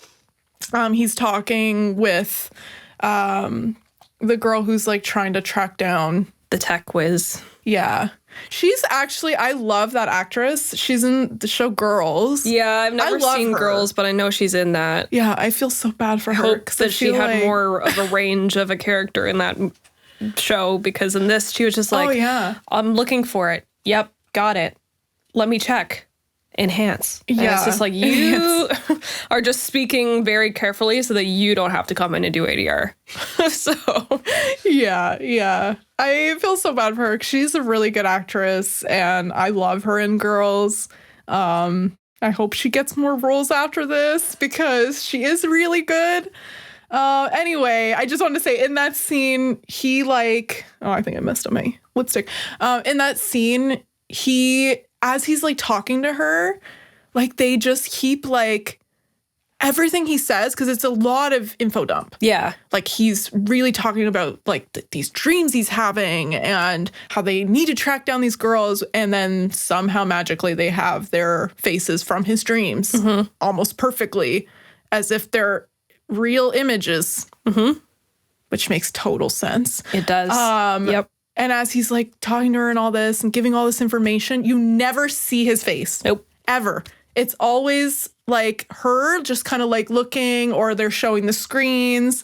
He's talking with the girl who's like trying to track down The tech whiz. Yeah. She's actually, I love that actress. She's in the show Girls. Yeah, I've never seen her. Girls, but I know she's in that. Yeah, I feel so bad for her. Hope that she had more of a range of a character in that show, because in this she was just like, oh, yeah. I'm looking for it. Yep, got it. Let me check. Enhance. And Yeah. it's just like, you are just speaking very carefully so that you don't have to come in and do ADR. So, yeah. I feel so bad for her. She's a really good actress, and I love her in Girls. I hope she gets more roles after this, because she is really good. Anyway, I just wanted to say, in that scene, he like, oh, I think I messed up my lipstick. In that scene, as he's like talking to her, like they just keep like everything he says, because it's a lot of info dump. yeah. Like, he's really talking about like these dreams he's having and how they need to track down these girls, and then somehow magically they have their faces from his dreams almost perfectly, as if they're real images, which makes total sense. It does. Yep. And as he's like talking to her and all this and giving all this information, you never see his face. Nope. Ever. It's always like her just kind of like looking, or they're showing the screens.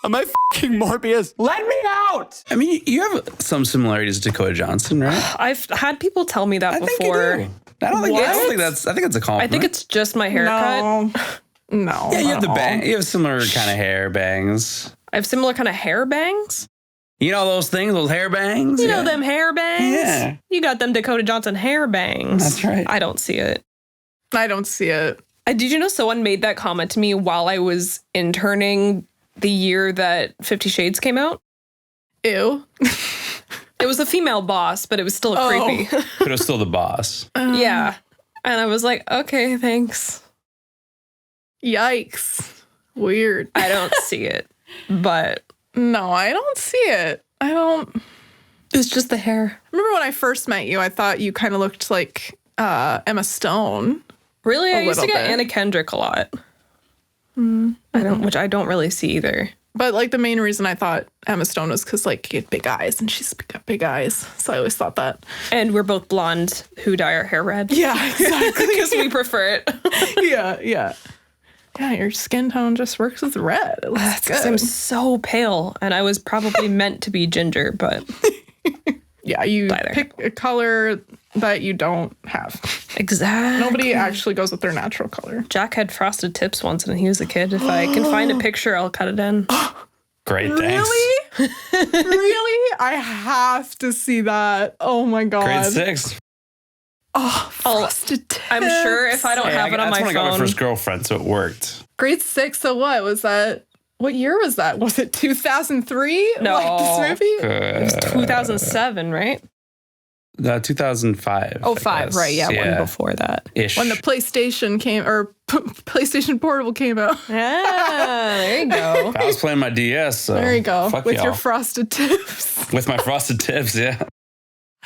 Am I fucking Morbius? Let me out! I mean, you have some similarities to Dakota Johnson, right? I've had people tell me that before. Think you do. I don't think that's. I think it's a compliment. I think it's just my haircut. No. Yeah, you have the bang. You have similar kind of hair bangs. I have similar kind of hair bangs. You know those things, those hair bangs? You know them hair bangs? Yeah. You got them Dakota Johnson hair bangs. That's right. I don't see it. I don't see it. Did you know someone made that comment to me while I was interning the year that 50 Shades came out? Ew. It was a female boss, but it was still creepy. But it was still the boss. Yeah. And I was like, okay, thanks. Yikes. Weird. I don't see it, but... No, I don't see it. I don't... It's just the hair. Remember when I first met you, I thought you kind of looked like Emma Stone. Really? I used to get bit. Anna Kendrick a lot. Which I don't really see either. But like the main reason I thought Emma Stone was because like you had big eyes and she's got big eyes. So I always thought that. And we're both blonde who dye our hair red. Yeah, exactly. Because we prefer it. Yeah, your skin tone just works with red. It looks That's because good. I'm so pale and I was probably meant to be ginger, but... Yeah, you pick a color that you don't have. Exactly. Nobody actually goes with their natural color. Jack had frosted tips once when he was a kid. If I can find a picture, I'll cut it in. Great, thanks. Really? Really? I have to see that. Oh my God. Grade 6. Oh, frosted tips. I'm sure if I don't have it on my phone. That's when I got my first girlfriend, so it worked. Grade 6, so what? Was that... What year was that? Was it 2003? No. Like this movie? It was 2007, right? 2005. Oh, 5, right. Yeah, one before that. Ish. When the PlayStation came, or PlayStation Portable came out. Yeah, there you go. I was playing my DS, so there you go. Fuck With y'all. your frosted tips. With my frosted tips, yeah.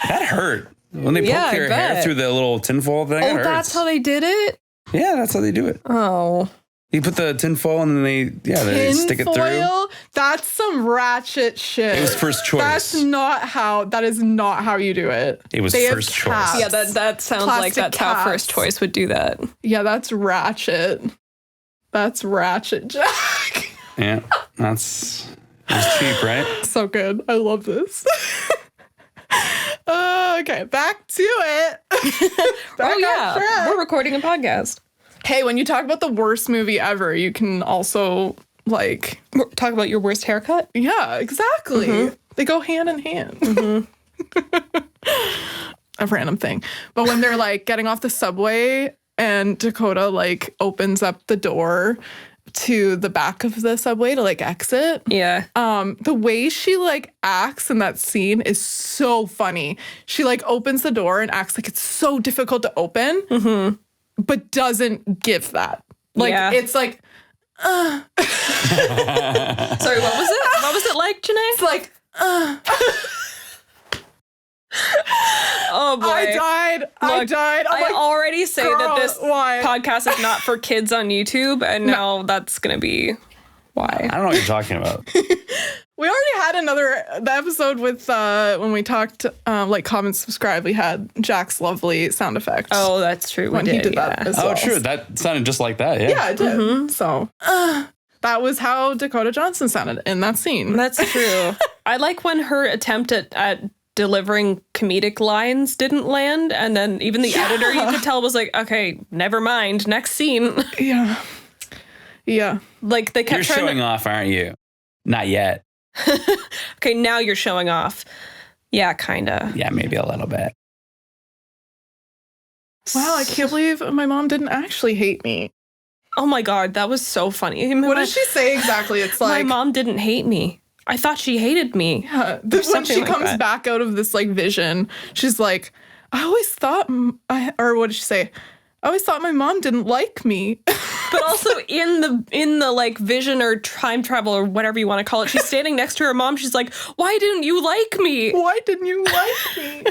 That hurt. When they poke your hair bet. through the little tinfoil thing, it hurts. That's how they did it? Yeah, that's how they do it. Oh. You put the tinfoil and then they stick it through. Tinfoil? That's some ratchet shit. It was first choice. That is not how you do it. It was They have first choice. caps. Yeah, that sounds like Plastic that's how caps. First Choice would do that. Yeah, that's ratchet. That's ratchet, Jack. Yeah, it was cheap, right? So good. I love this. Okay, back to it. Oh, yeah. We're recording a podcast. Hey, when you talk about the worst movie ever, you can also, like... Talk about your worst haircut? Yeah, exactly. Mm-hmm. They go hand in hand. Mm-hmm. A random thing. But when they're, like, getting off the subway and Dakota, like, opens up the door to the back of the subway to, like, exit. Yeah. The way she, like, acts in that scene is so funny. She, like, opens the door and acts like it's so difficult to open. Mm-hmm. But doesn't give that. Like, it's like, Sorry, what was it? What was it like, Janae? It's like, Oh, boy. I died. I already say that this why? podcast is not for kids on YouTube, and now that's going to be why. I don't know what you're talking about. We already had the episode with, when we talked, like, comment, subscribe, we had Jack's lovely sound effect. Oh, that's true. When he did that as well. Oh, true. That sounded just like that, yeah. Yeah, it did. Mm-hmm. So, that was how Dakota Johnson sounded in that scene. That's true. I like when her attempt at delivering comedic lines didn't land, and then even the editor, you could tell, was like, okay, never mind, next scene. Yeah. Like, they kept You're showing off, aren't you? Not yet. Okay, now you're showing off. Yeah, kind of. Yeah, maybe a little bit. Wow, I can't believe my mom didn't actually hate me. Oh my God, that was so funny. What did she say exactly? It's like, my mom didn't hate me. I thought she hated me. Yeah, when she comes back out of this, like, vision, she's like, I always thought, or what did she say? I always thought my mom didn't like me. But also in the like vision or time travel or whatever you want to call it, she's standing next to her mom. She's like, why didn't you like me? Why didn't you like me?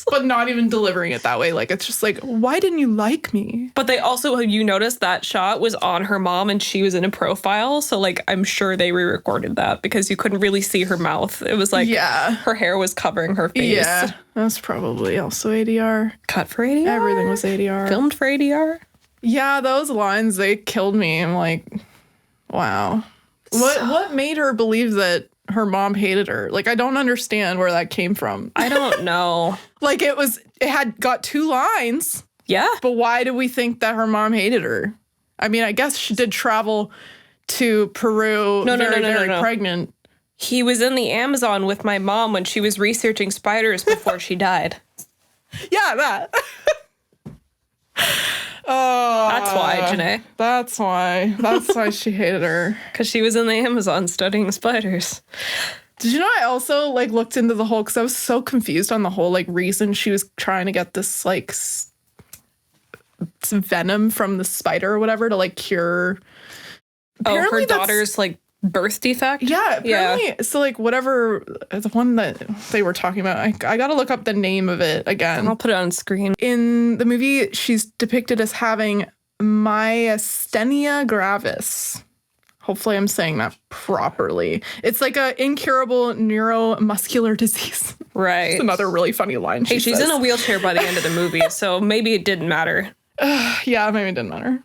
But not even delivering it that way. Like, it's just like, why didn't you like me? But they also, you noticed that shot was on her mom and she was in a profile. So, like, I'm sure they re-recorded that because you couldn't really see her mouth. It was like, her hair was covering her face. Yeah, that's probably also ADR. Cut for ADR? Everything was ADR. Filmed for ADR? Yeah, those lines, they killed me. I'm like, wow. What made her believe that her mom hated her? Like, I don't understand where that came from. I don't know. Like, it had got 2 lines. Yeah. But why do we think that her mom hated her? I mean, I guess she did travel to Peru very pregnant. He was in the Amazon with my mom when she was researching spiders before she died. Yeah, that. That's why, Janae. That's why she hated her. Because she was in the Amazon studying spiders. Did you know I also like looked into the whole, because I was so confused on the whole like reason she was trying to get this like venom from the spider or whatever to like cure. Her daughter's like birth defect? Yeah, apparently. Yeah. So like whatever, the one that they were talking about, I gotta look up the name of it again. I'll put it on screen. In the movie, she's depicted as having myasthenia gravis. Hopefully I'm saying that properly. It's like a incurable neuromuscular disease. Right. It's another really funny line. She's in a wheelchair by the end of the movie, so maybe it didn't matter. Yeah, maybe it didn't matter.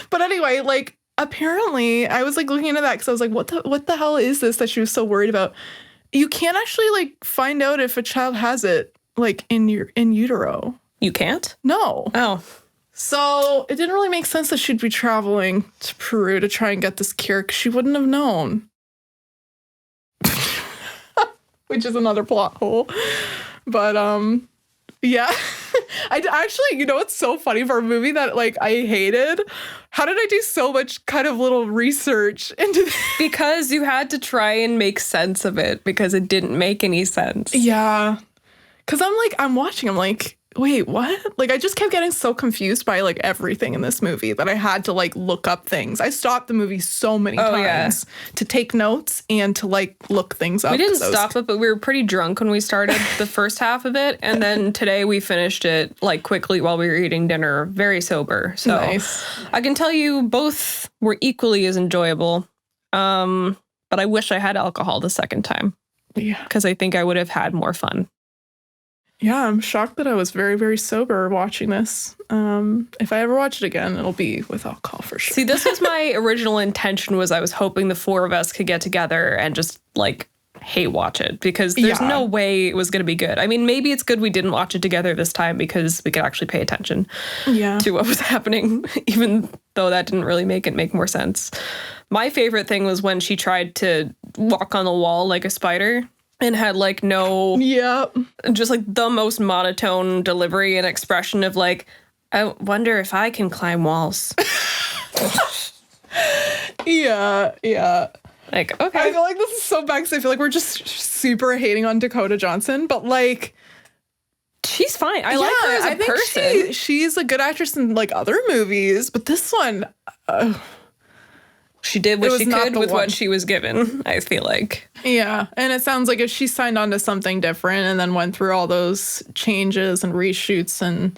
But anyway, like, apparently, I was like looking into that because I was like, what the hell is this that she was so worried about? You can't actually like find out if a child has it like in utero. You can't? No. Oh. So it didn't really make sense that she'd be traveling to Peru to try and get this cure because she wouldn't have known. Which is another plot hole. But yeah. I actually, you know, it's so funny for a movie that like I hated. How did I do so much kind of little research into this? Because you had to try and make sense of it because it didn't make any sense. Yeah. Because I'm watching, I'm like, wait, what? Like, I just kept getting so confused by like everything in this movie that I had to like look up things. I stopped the movie so many times to take notes and to like look things up. We didn't stop it, but we were pretty drunk when we started the first half of it. And then today we finished it like quickly while we were eating dinner, very sober. So nice. I can tell you both were equally as enjoyable. But I wish I had alcohol the second time. Yeah. Because I think I would have had more fun. Yeah, I'm shocked that I was very, very sober watching this. If I ever watch it again, it'll be with alcohol for sure. See, this was my original intention was I was hoping the 4 of us could get together and just like hate watch it because there's no way it was going to be good. I mean, maybe it's good we didn't watch it together this time because we could actually pay attention to what was happening, even though that didn't really make it make more sense. My favorite thing was when she tried to walk on the wall like a spider. And had like just like the most monotone delivery and expression of like, I wonder if I can climb walls. Yeah. Like, okay. I feel like this is so bad because I feel like we're just super hating on Dakota Johnson, but like, she's fine. I like her as a person. She's a good actress in like other movies, but this one, she did what she could with what she was given, I feel like. Yeah. And it sounds like if she signed on to something different and then went through all those changes and reshoots and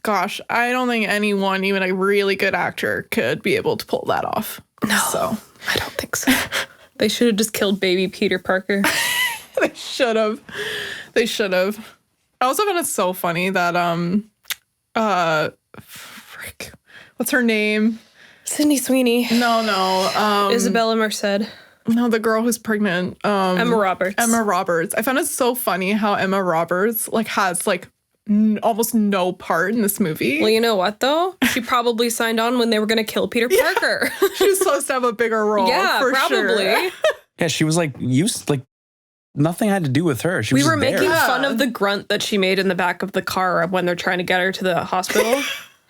gosh, I don't think anyone, even a really good actor, could be able to pull that off. No, so I don't think so. They should have just killed baby Peter Parker. They should have. I also find it so funny that, what's her name? Sydney Sweeney. No. Isabella Merced. No, the girl who's pregnant. Emma Roberts. I found it so funny how Emma Roberts like has like almost no part in this movie. Well, you know what though? She probably signed on when they were going to kill Peter Parker. She was supposed to have a bigger role. Yeah, for probably. Sure. Yeah, she was like used like nothing had to do with her. We were making fun of the grunt that she made in the back of the car when they're trying to get her to the hospital.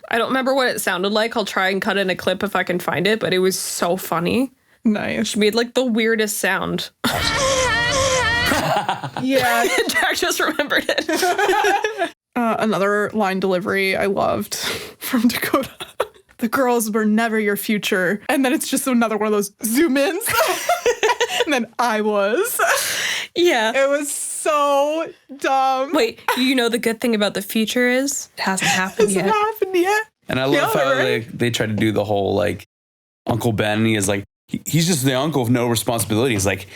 I don't remember what it sounded like. I'll try and cut in a clip if I can find it, but it was so funny. Nice. She made like the weirdest sound. Yeah. Jack just remembered it. Another line delivery I loved from Dakota. The girls were never your future. And then it's just another one of those zoom ins. And then I was. Yeah. It was so dumb. Wait, you know the good thing about the future is it hasn't happened yet. And I love how they try to do the whole like Uncle Ben. He is like, he's just the uncle with no responsibility. He's like,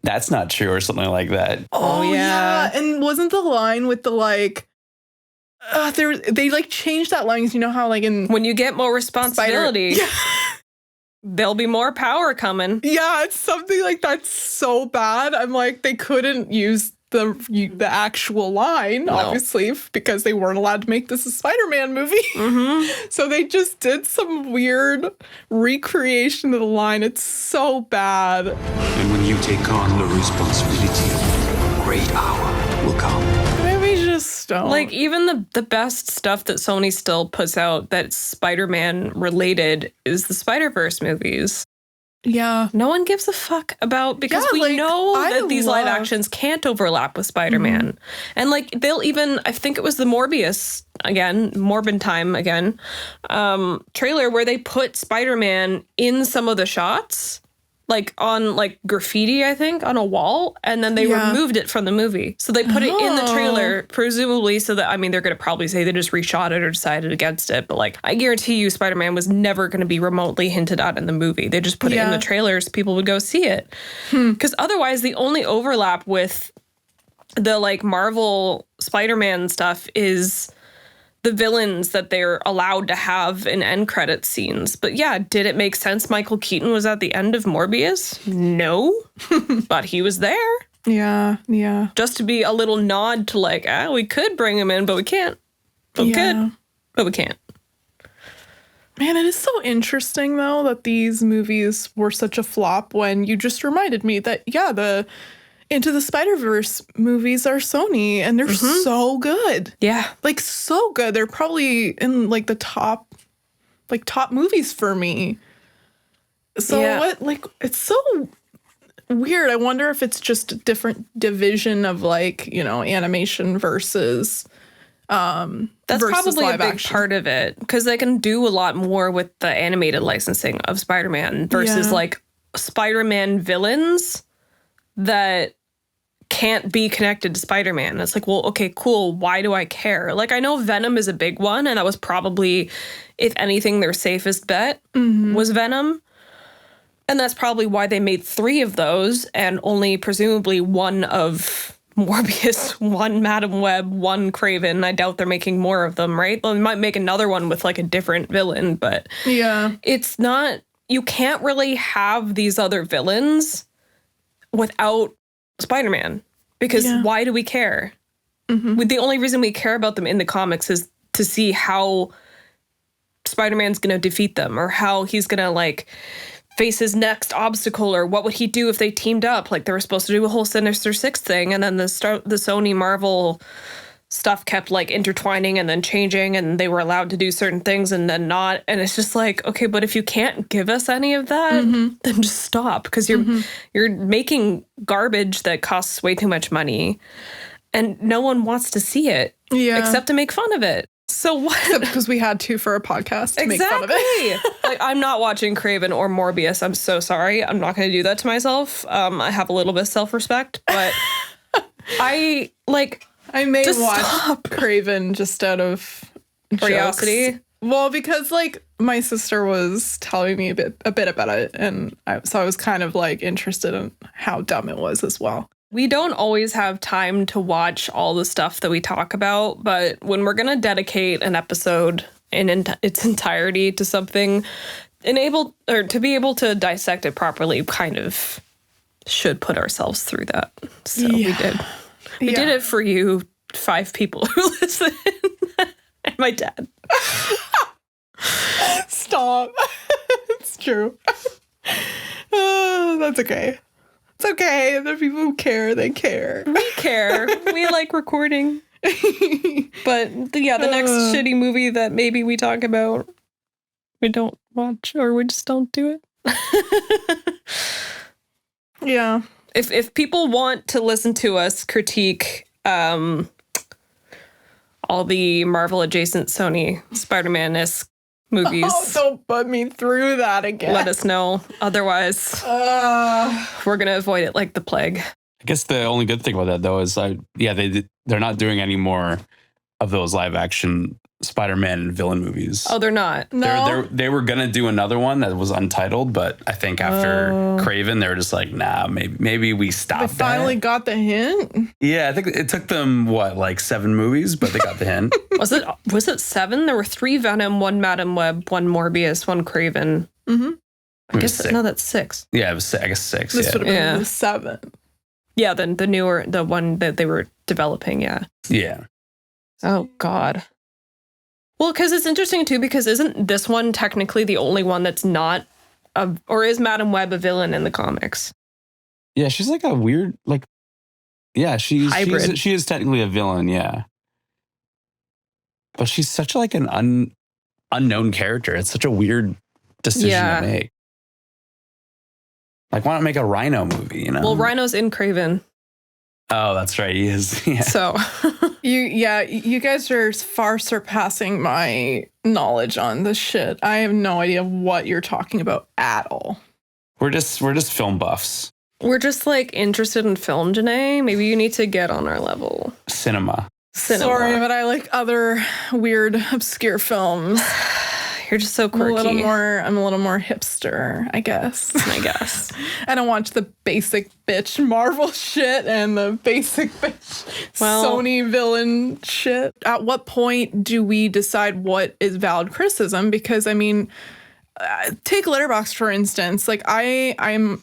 that's not true or something like that. Oh yeah. And wasn't the line with the like, they like changed that line because you know how like in when you get more responsibility. there'll be more power coming. Yeah, it's something like that's so bad. I'm like, they couldn't use the actual line, obviously, because they weren't allowed to make this a Spider-Man movie. So they just did some weird recreation of the line. It's so bad. And when you take on the responsibility, a great hour will come. Maybe just don't. Like, even the best stuff that Sony still puts out that's Spider-Man related is the Spider-Verse movies. Yeah. No one gives a fuck about, because we know that these live actions can't overlap with Spider-Man. And like, they'll even, I think it was the Morbius again, Morbin time again, trailer where they put Spider-Man in some of the shots, like on like graffiti, I think, on a wall, and then they removed it from the movie. So they put it in the trailer, presumably so that, I mean, they're going to probably say they just reshot it or decided against it, but like, I guarantee you Spider-Man was never going to be remotely hinted at in the movie. They just put it in the trailers, people would go see it. Because otherwise, the only overlap with the like Marvel Spider-Man stuff is the villains that they're allowed to have in end credit scenes. But yeah, did it make sense Michael Keaton was at the end of Morbius? No, but he was there. Yeah. Just to be a little nod to like, we could bring him in, but we can't. But we could, but we can't. Man, it is so interesting, though, that these movies were such a flop when you just reminded me that, the Into the Spider-Verse movies are Sony, and they're so good. Yeah. Like, so good. They're probably in, like, the top movies for me. So what, like, it's so weird. I wonder if it's just a different division of, like, you know, animation versus that's versus probably a big action. part of it, because they can do a lot more with the animated licensing of Spider-Man versus, like, Spider-Man villains that can't be connected to Spider-Man. It's like, well, okay, cool. Why do I care? Like, I know Venom is a big one, and that was probably, if anything, their safest bet was Venom. And that's probably why they made 3 of those, and only presumably 1 of Morbius, 1 Madam Web, 1 Kraven. I doubt they're making more of them, right? They might make another one with like a different villain, but it's not, you can't really have these other villains without Spider-Man, because why do we care? The only reason we care about them in the comics is to see how Spider-Man's going to defeat them, or how he's going to like face his next obstacle, or what would he do if they teamed up? Like, they were supposed to do a whole Sinister Six thing, and then the Sony Marvel stuff kept like intertwining and then changing, and they were allowed to do certain things and then not. And it's just like, okay, but if you can't give us any of that, then just stop, because you're making garbage that costs way too much money, and no one wants to see it except to make fun of it. So what? Except because we had to for a podcast to make fun of it. Like, I'm not watching Kraven or Morbius. I'm so sorry. I'm not going to do that to myself. I have a little bit of self-respect, but I may watch Kraven just out of curiosity. Jokes. Well, because like my sister was telling me a bit about it, and so I was kind of like interested in how dumb it was as well. We don't always have time to watch all the stuff that we talk about, but when we're going to dedicate an episode in its entirety to something, to be able to dissect it properly, kind of should put ourselves through that. So we did. We did it for you 5 people who listen. And my dad. Stop. It's true. That's okay. It's okay. The people who care, they care. We care. We like recording. But the next shitty movie that maybe we talk about, we don't watch, or we just don't do it. Yeah. If people want to listen to us critique all the Marvel adjacent Sony Spider-Man-esque movies. Oh, don't put me through that again. Let us know. Otherwise, we're going to avoid it like the plague. I guess the only good thing about that, though, is they're not doing any more of those live action Spider-Man villain movies. Oh, they're not? No. They were going to do another one that was untitled, but I think after Kraven, they were just like, nah, maybe we stop. They finally got the hint? Yeah, I think it took them, 7 movies, but they got the hint. Was it 7? There were 3 Venom, 1 Madam Web, 1 Morbius, 1 Kraven. I guess no, that's 6. Yeah, it was I guess 6. This would have been the 7. Yeah, then the one that they were developing. Yeah. Yeah. Oh God. Well, because it's interesting too, because isn't this one technically the only one that's not or is Madame Web a villain in the comics? Yeah, she's like a weird, like, yeah, she is technically a villain, yeah. But she's such like an unknown character. It's such a weird decision to make. Like, why not make a Rhino movie, you know? Well, Rhino's in Craven. Oh, that's right. He is. Yeah. So you guys are far surpassing my knowledge on this shit. I have no idea what you're talking about at all. We're just film buffs. We're just like interested in film, Janae. Maybe you need to get on our level. Cinema. Sorry, but I like other weird, obscure films. You're just so quirky. I'm a little more hipster, I guess. I don't watch the basic bitch Marvel shit and the basic bitch Sony villain shit. At what point do we decide what is valid criticism? Because I mean, take Letterboxd for instance. Like I'm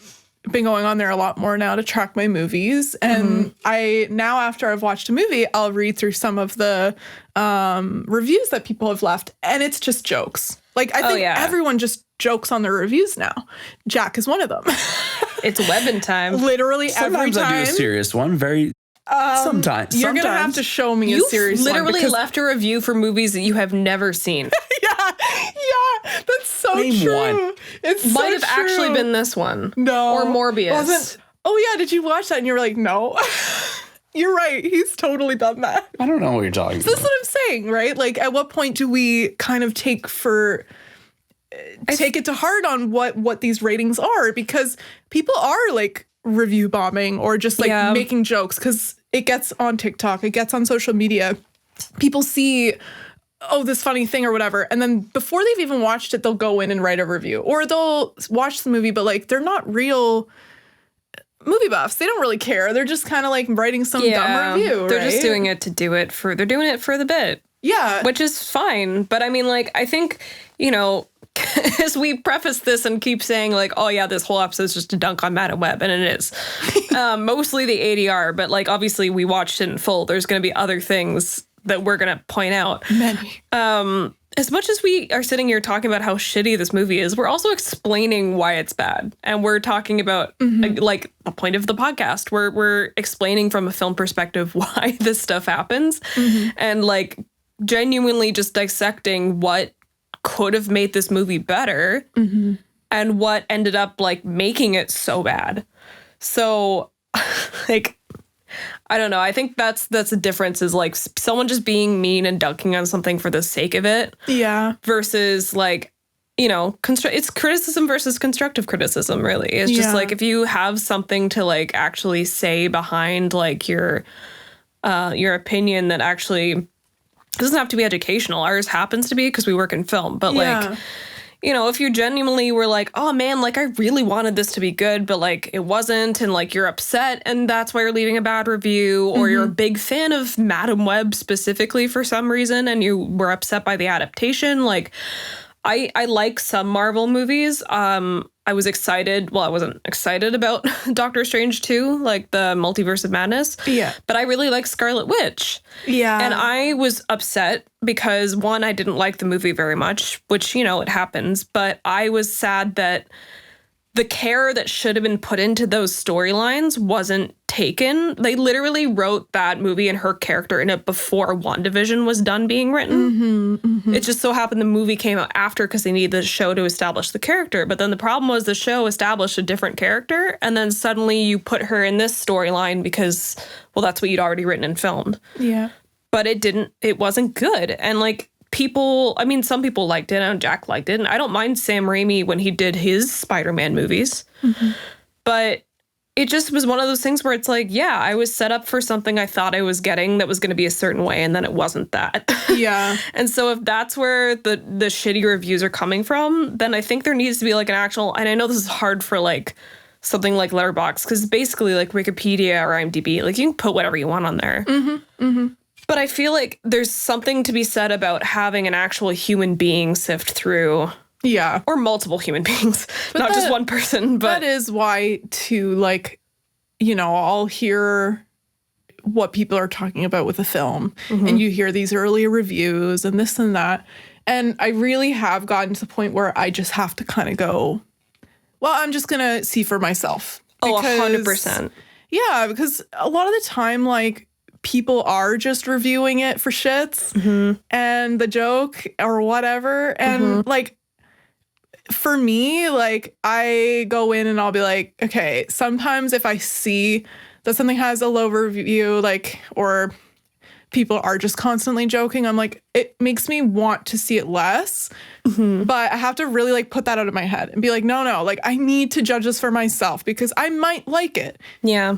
been going on there a lot more now to track my movies, and I now after I've watched a movie, I'll read through some of the reviews that people have left, and it's just jokes. Like I think everyone just jokes on their reviews now. Jack is one of them. It's Webbin time. Literally sometimes every time. I do a serious one. Sometimes you're gonna have to show me a serious one. You've literally left a review for movies that you have never seen. Yeah, that's so Name true. One. It's might have so true. actually been this one. No, or Morbius. Oh yeah, did you watch that? And you were like, no. You're right. He's totally done that. I don't know what you're talking about. That's what I'm saying, right? Like, at what point do we kind of take it to heart on what these ratings are? Because people are like review bombing or just like making jokes because it gets on TikTok, it gets on social media. People see, oh, this funny thing or whatever. And then before they've even watched it, they'll go in and write a review, or they'll watch the movie, but like they're not real movie buffs. They don't really care. They're just kind of like writing some dumb review. They're just doing it to do it they're doing it for the bit. Yeah. Which is fine. But I mean, like, I think, you know, as we preface this and keep saying like, oh yeah, this whole episode is just a dunk on Madame Web, and it is. Mostly the ADR, but like obviously we watched it in full. There's going to be other things that we're going to point out. Many. As much as we are sitting here talking about how shitty this movie is, we're also explaining why it's bad. And we're talking about like the point of the podcast. We're explaining from a film perspective why this stuff happens and like genuinely just dissecting what could have made this movie better and what ended up like making it so bad. So like, I don't know. I think that's the difference is like someone just being mean and dunking on something for the sake of it. Yeah. Versus like, you know, it's criticism versus constructive criticism, really. It's just like if you have something to like actually say behind like your opinion that actually doesn't have to be educational. Ours happens to be because we work in film. But like, you know, if you genuinely were like, oh man, like I really wanted this to be good, but like it wasn't, and like you're upset and that's why you're leaving a bad review, or you're a big fan of Madame Web specifically for some reason and you were upset by the adaptation, like I like some Marvel movies. I was excited. Well, I wasn't excited about Doctor Strange 2, like the Multiverse of Madness. Yeah. But I really like Scarlet Witch. Yeah. And I was upset because, one, I didn't like the movie very much, which, you know, it happens. But I was sad that the care that should have been put into those storylines wasn't taken. They literally wrote that movie and her character in it before WandaVision was done being written. It just so happened the movie came out after because they needed the show to establish the character. But then the problem was the show established a different character, and then suddenly you put her in this storyline because, well, that's what you'd already written and filmed. Yeah. But it wasn't good. And like, some people liked it, and Jack liked it, and I don't mind Sam Raimi when he did his Spider-Man movies. But it just was one of those things where it's like, yeah, I was set up for something I thought I was getting that was going to be a certain way, and then it wasn't that. Yeah. And so if that's where the shitty reviews are coming from, then I think there needs to be like an actual, and I know this is hard for like something like Letterboxd, because basically like Wikipedia or IMDb, like you can put whatever you want on there. But I feel like there's something to be said about having an actual human being sift through Yeah. Or multiple human beings, not just one person. But that is why, too, like, I'll hear what people are talking about with a film, and you hear these early reviews and this and that. And I really have gotten to the point where I just have to kind of go, well, I'm just going to see for myself. Oh, 100%. Yeah, because a lot of the time, like, people are just reviewing it for shits and the joke or whatever. And, like, for me, like, I go in and I'll be like, okay, sometimes if I see that something has a low review, like, or people are just constantly joking, I'm like, it makes me want to see it less. But I have to really, like, put that out of my head and be like, no, like, I need to judge this for myself because I might like it. Yeah.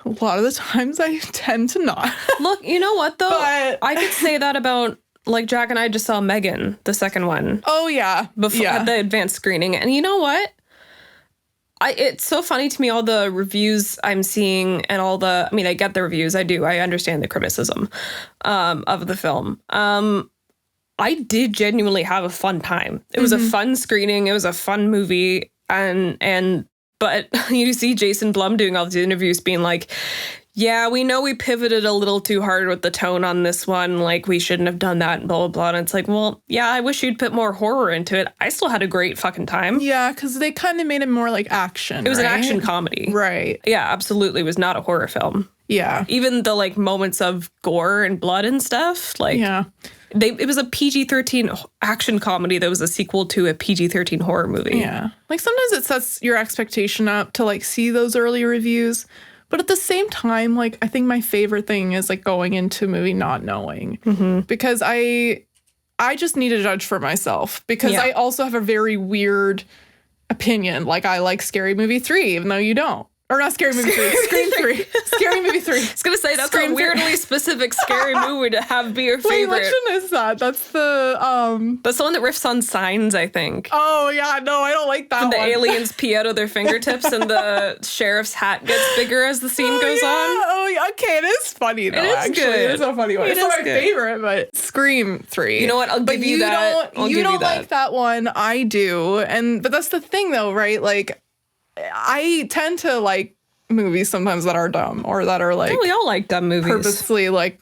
A lot of the times I tend to not. Look, you know what, though? But I could say that about, like, Jack and I just saw Megan, the second one. Oh, yeah. Before the advanced screening. And you know what? It's so funny to me, all the reviews I'm seeing and I get the reviews. I do. I understand the criticism of the film. I did genuinely have a fun time. It was a fun screening. It was a fun movie. But you see Jason Blum doing all these interviews being like, yeah, we know we pivoted a little too hard with the tone on this one. Like, we shouldn't have done that and blah, blah, blah. And it's like, well, yeah, I wish you'd put more horror into it. I still had a great fucking time. Yeah, because they kind of made it more like action. It was an action comedy. Right. Yeah, absolutely. It was not a horror film. Yeah. Even the, like, moments of gore and blood and stuff. Like, yeah. It was a PG-13 action comedy that was a sequel to a PG-13 horror movie. Yeah. Like, sometimes it sets your expectation up to, like, see those early reviews. But at the same time, like, I think my favorite thing is, like, going into a movie not knowing. Because I just need to judge for myself. Because I also have a very weird opinion. Like, I like Scary Movie 3, even though you don't. Or not Scary Movie 3, Scream 3. Scary Movie 3. I was going to say, that's Scream a weirdly specific scary movie to have be your favorite. Wait, which one is that? That's the, That's the one that riffs on Signs, I think. Oh, yeah, no, I don't like that one. The aliens pee out of their fingertips and the sheriff's hat gets bigger as the scene goes on. Oh, yeah, okay, it is funny, though, actually. Good. It is a funny one. It's not my favorite, but Scream 3. You know what? I'll give you that. You don't like that one. I do. But that's the thing, though, right? Like, I tend to like movies sometimes that are dumb or that are like... Oh, we all like dumb movies. Purposely like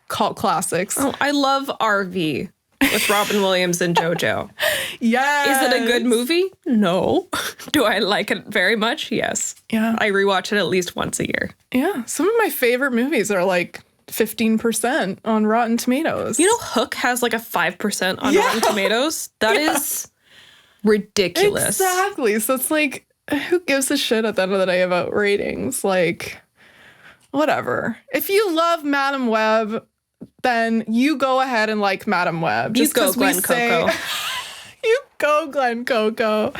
cult classics. Oh, I love RV with Robin Williams and JoJo. Yes. Is it a good movie? No. Do I like it very much? Yes. Yeah. I rewatch it at least once a year. Yeah. Some of my favorite movies are like 15% on Rotten Tomatoes. You know, Hook has like a 5% on Rotten Tomatoes. That is ridiculous. Exactly. So it's like, who gives a shit at the end of the day about ratings? Like, whatever. If you love Madam Web, then you go ahead and like Madam Web. Just go Glen Coco. You go Glen Coco.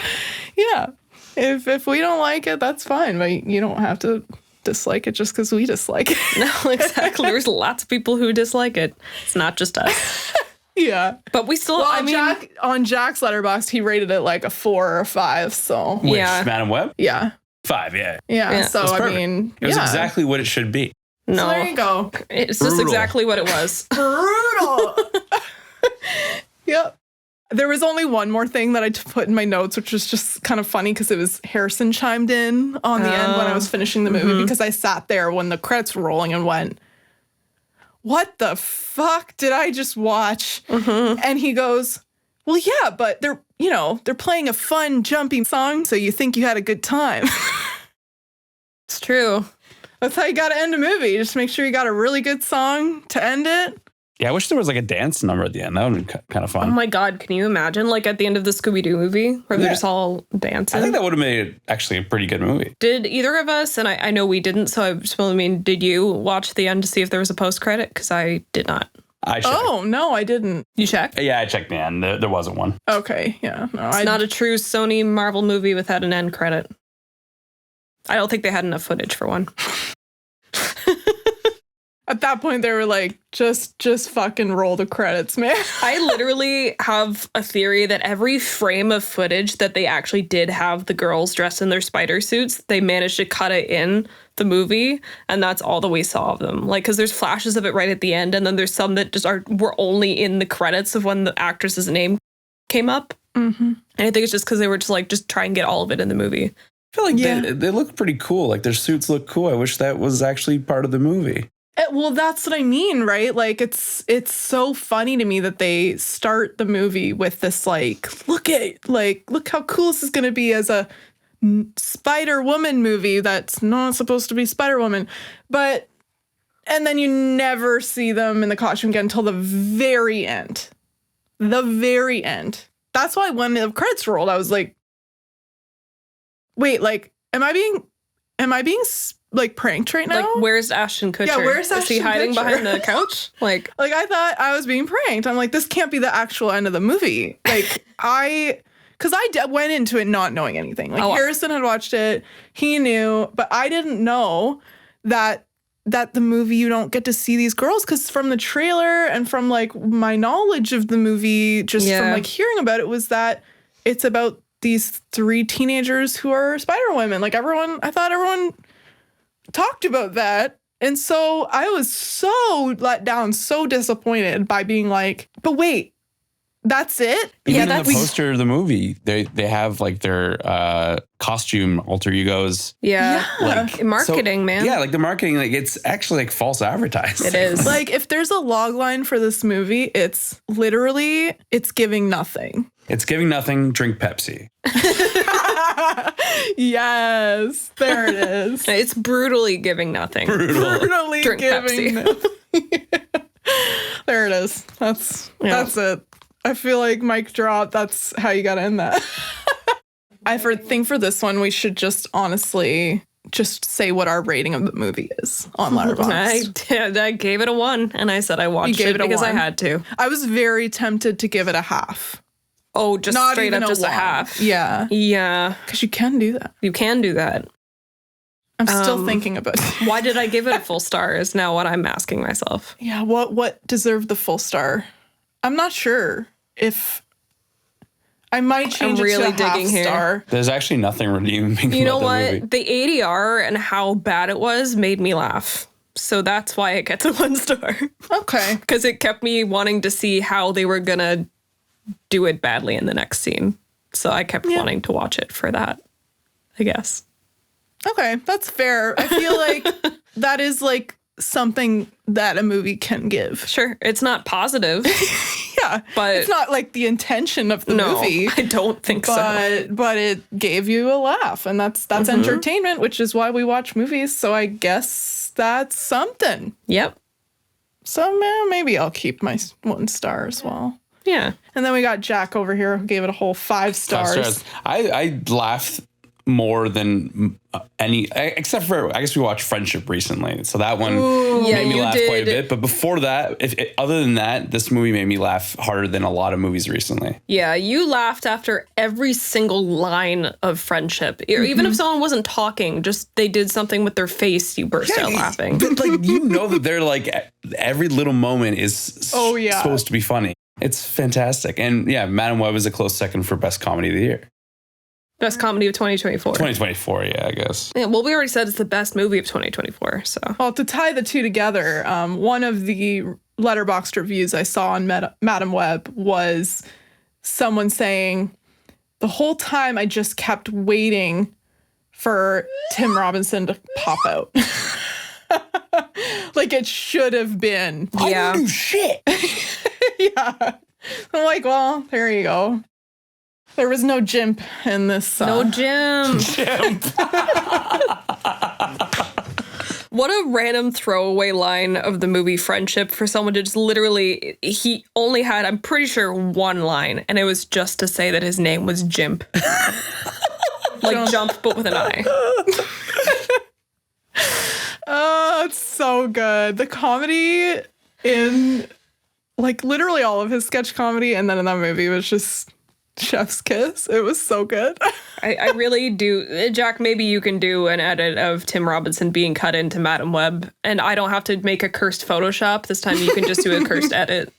Yeah. If we don't like it, that's fine. But you don't have to dislike it just because we dislike it. No, exactly. There's lots of people who dislike it. It's not just us. Yeah. But we still, on Jack's Letterboxd, he rated it like a 4 or a 5, so. Which, Madam Web? Yeah. 5, yeah. Yeah, so I mean, it was exactly what it should be. No. So there you go. It's just exactly what it was. Brutal. Yep. There was only one more thing that I put in my notes, which was just kind of funny because it was Harrison chimed in on the end when I was finishing the movie because I sat there when the credits were rolling and went, what the fuck did I just watch? And he goes, well, yeah, but they're playing a fun, jumping song, so you think you had a good time. It's true. That's how you got to end a movie. Just make sure you got a really good song to end it. Yeah, I wish there was like a dance number at the end. That would be kind of fun. Oh my God, can you imagine like at the end of the Scooby-Doo movie where they're just all dancing? I think that would have made it actually a pretty good movie. Did either of us, and I know we didn't, so did you watch the end to see if there was a post-credit? Because I did not. I checked. Oh, no, I didn't. You checked? Yeah, I checked the end. There wasn't one. Okay, yeah. No, it's not a true Sony Marvel movie without an end credit. I don't think they had enough footage for one. At that point, they were like, just fucking roll the credits, man. I literally have a theory that every frame of footage that they actually did have the girls dressed in their spider suits, they managed to cut it in the movie, and that's all that we saw of them. Like, because there's flashes of it right at the end, and then there's some that just were only in the credits of when the actress's name came up. And I think it's just because they were just try and get all of it in the movie. I feel like they look pretty cool. Like their suits look cool. I wish that was actually part of the movie. Well, that's what I mean, right? Like it's so funny to me that they start the movie with this look how cool this is going to be as a Spider-Woman movie that's not supposed to be Spider-Woman, and then you never see them in the costume again until the very end. The very end. That's why when the credits rolled, I was like, wait, am I being pranked right now? Where's Ashton Kutcher? Yeah, where's Ashton Kutcher? Is he hiding behind the couch? I thought I was being pranked. I'm like, this can't be the actual end of the movie. Because I went into it not knowing anything. Harrison had watched it, he knew, but I didn't know that the movie you don't get to see these girls, because from the trailer and from my knowledge of the movie, just from hearing about it, was that it's about these 3 teenagers who are Spider-Women. I thought everyone talked about that. And so I was so let down, so disappointed by being like, but wait, that's it? Even in the poster of the movie, they have their costume alter egos. Yeah. Marketing, man. Yeah, the marketing, it's actually false advertising. It is. If there's a log line for this movie, it's literally, it's giving nothing. It's giving nothing, drink Pepsi. Yes, there it is. It's brutally giving nothing. Brutally drink giving nothing. There it is. That's it. I feel like mic drop, that's how you gotta end that. I think for this one, we should just honestly just say what our rating of the movie is on Letterboxd. I gave it a 1, and I said I watched it because I had to. I was very tempted to give it a half. Oh, just not straight even up just a half. Yeah. Yeah. Because you can do that. You can do that. I'm still thinking about it. Why did I give it a full star is now what I'm asking myself. Yeah, what deserved the full star? I'm not sure if I might change it to a half star. There's actually nothing redeeming about the movie. You know what? The ADR and how bad it was made me laugh. So that's why it gets a 1 star. Okay. Because it kept me wanting to see how they were going to do it badly in the next scene. So I kept wanting to watch it for that, I guess. Okay, that's fair. I feel like that is something that a movie can give. Sure. It's not positive. Yeah. But it's not the intention of the movie. I don't think so. But it gave you a laugh, and that's entertainment, which is why we watch movies. So I guess that's something. Yep. So maybe I'll keep my 1 star as well. Yeah. And then we got Jack over here who gave it a whole 5 stars. 5 stars. I laughed more than any, except for, I guess we watched Friendship recently. So that one made me laugh quite a bit. But before that, other than that, this movie made me laugh harder than a lot of movies recently. Yeah, you laughed after every single line of Friendship. Even if someone wasn't talking, just they did something with their face, you burst out laughing. But that they're every little moment is supposed to be funny. It's fantastic. And yeah, Madam Web is a close second for Best Comedy of the Year. Best Comedy of 2024. 2024, yeah, I guess. Yeah, well, we already said it's the best movie of 2024, so. Well, to tie the two together, one of the Letterboxd reviews I saw on Madam Web was someone saying, the whole time I just kept waiting for Tim Robinson to pop out. It should have been. Yeah. I don't do shit. Yeah. I'm like, well, there you go. There was no Jimp in this. No Jimp. What a random throwaway line of the movie Friendship for someone to just literally, he only had, I'm pretty sure, 1 line, and it was just to say that his name was Jimp. Jump, but with an I. Oh, it's so good. The comedy in, literally all of his sketch comedy, and then in that movie was just chef's kiss. It was so good. I really do. Jack, maybe you can do an edit of Tim Robinson being cut into Madam Web, and I don't have to make a cursed Photoshop. This time you can just do a cursed edit.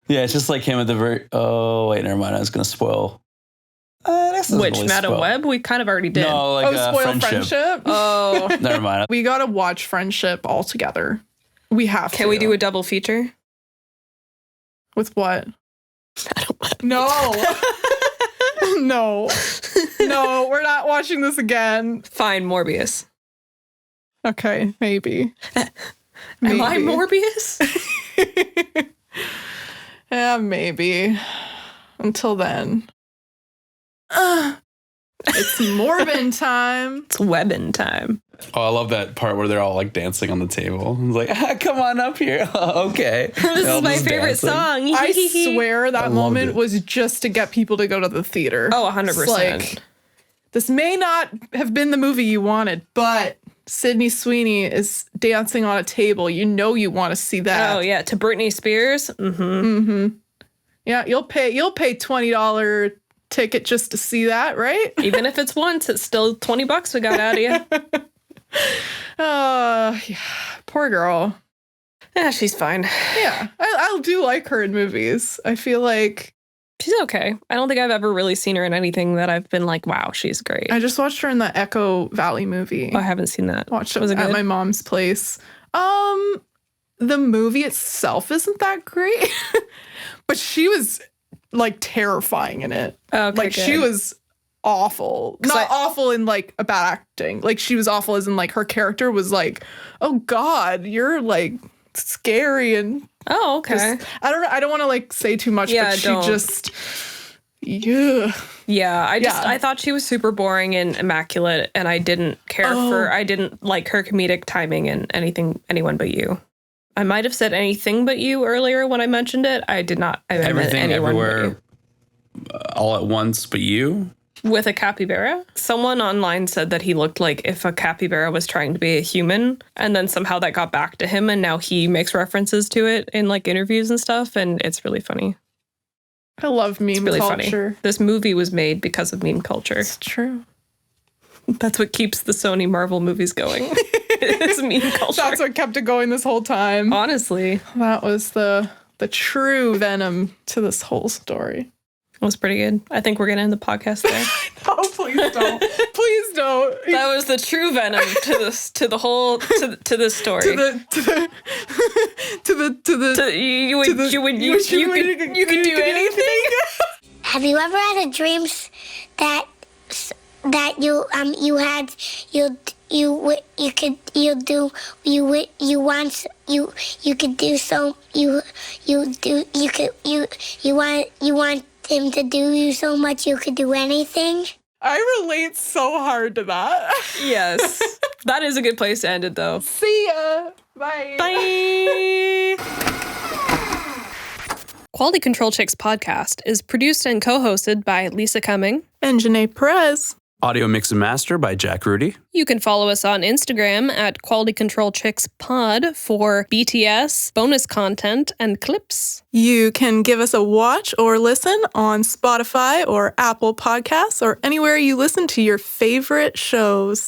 Yeah, it's just like him at the very... Oh, wait, never mind. I was going to spoil... Which, really Madam Web? We kind of already did. No, spoil Friendship? Oh. Never mind. We got to watch Friendship all together. We have to. Can we do a double feature? With what? Madam Web. No. No. No, we're not watching this again. Fine, Morbius. Okay, maybe. Am I Morbius? Yeah, maybe. Until then. It's Morbin time. It's Webbin time. Oh, I love that part where they're all like dancing on the table. It's like, come on up here. Oh, okay. This is my favorite song. I swear that moment it. was just to get people to go to the theater. Oh, 100%. It's like, this may not have been the movie you wanted, but Sydney Sweeney is dancing on a table. You know you want to see that. Oh, yeah. To Britney Spears. Mm-hmm. Mm-hmm. Yeah, you'll pay $20 ticket just to see that, right? Even if it's once, it's still $20 we got out of you. Yeah, poor girl. Yeah, she's fine. Yeah, I do like her in movies. I feel like she's okay. I don't think I've ever really seen her in anything that I've been like, wow, she's great. I just watched her in the Echo Valley movie. Oh, I haven't seen that. Watched it at my mom's place. The movie itself isn't that great, but she was like terrifying in it. Okay, like she was awful. Not awful in like a bad acting. Like she was awful as in like her character was like, oh God, you're like scary and okay. I don't want to like say too much, but she just I thought she was super boring and immaculate, and I didn't I didn't like her comedic timing in anyone but you. I might have said anything but you earlier when I mentioned it. I did not. I Everything everywhere all at once but you? With a capybara? Someone online said that he looked like if a capybara was trying to be a human, and then somehow that got back to him, and now he makes references to it in like interviews and stuff, and it's really funny. I love meme culture. Funny. This movie was made because of meme culture. It's true. That's what keeps the Sony Marvel movies going. It's meme culture. That's what kept it going this whole time. Honestly. That was the true venom to this whole story. It was pretty good. I think we're going to end the podcast there. No, please don't. Please don't. That was the true venom to this story. You can do anything. Have you ever had a dream that you want him to do you so much you could do anything? I relate so hard to that. Yes. That is a good place to end it, though. See ya. Bye. Bye. Quality Control Chicks podcast is produced and co-hosted by Lisa Cumming and Janae Perez. Audio mix and master by Jack Rudy. You can follow us on Instagram at Quality Control Chicks Pod for BTS, bonus content, and clips. You can give us a watch or listen on Spotify or Apple Podcasts or anywhere you listen to your favorite shows.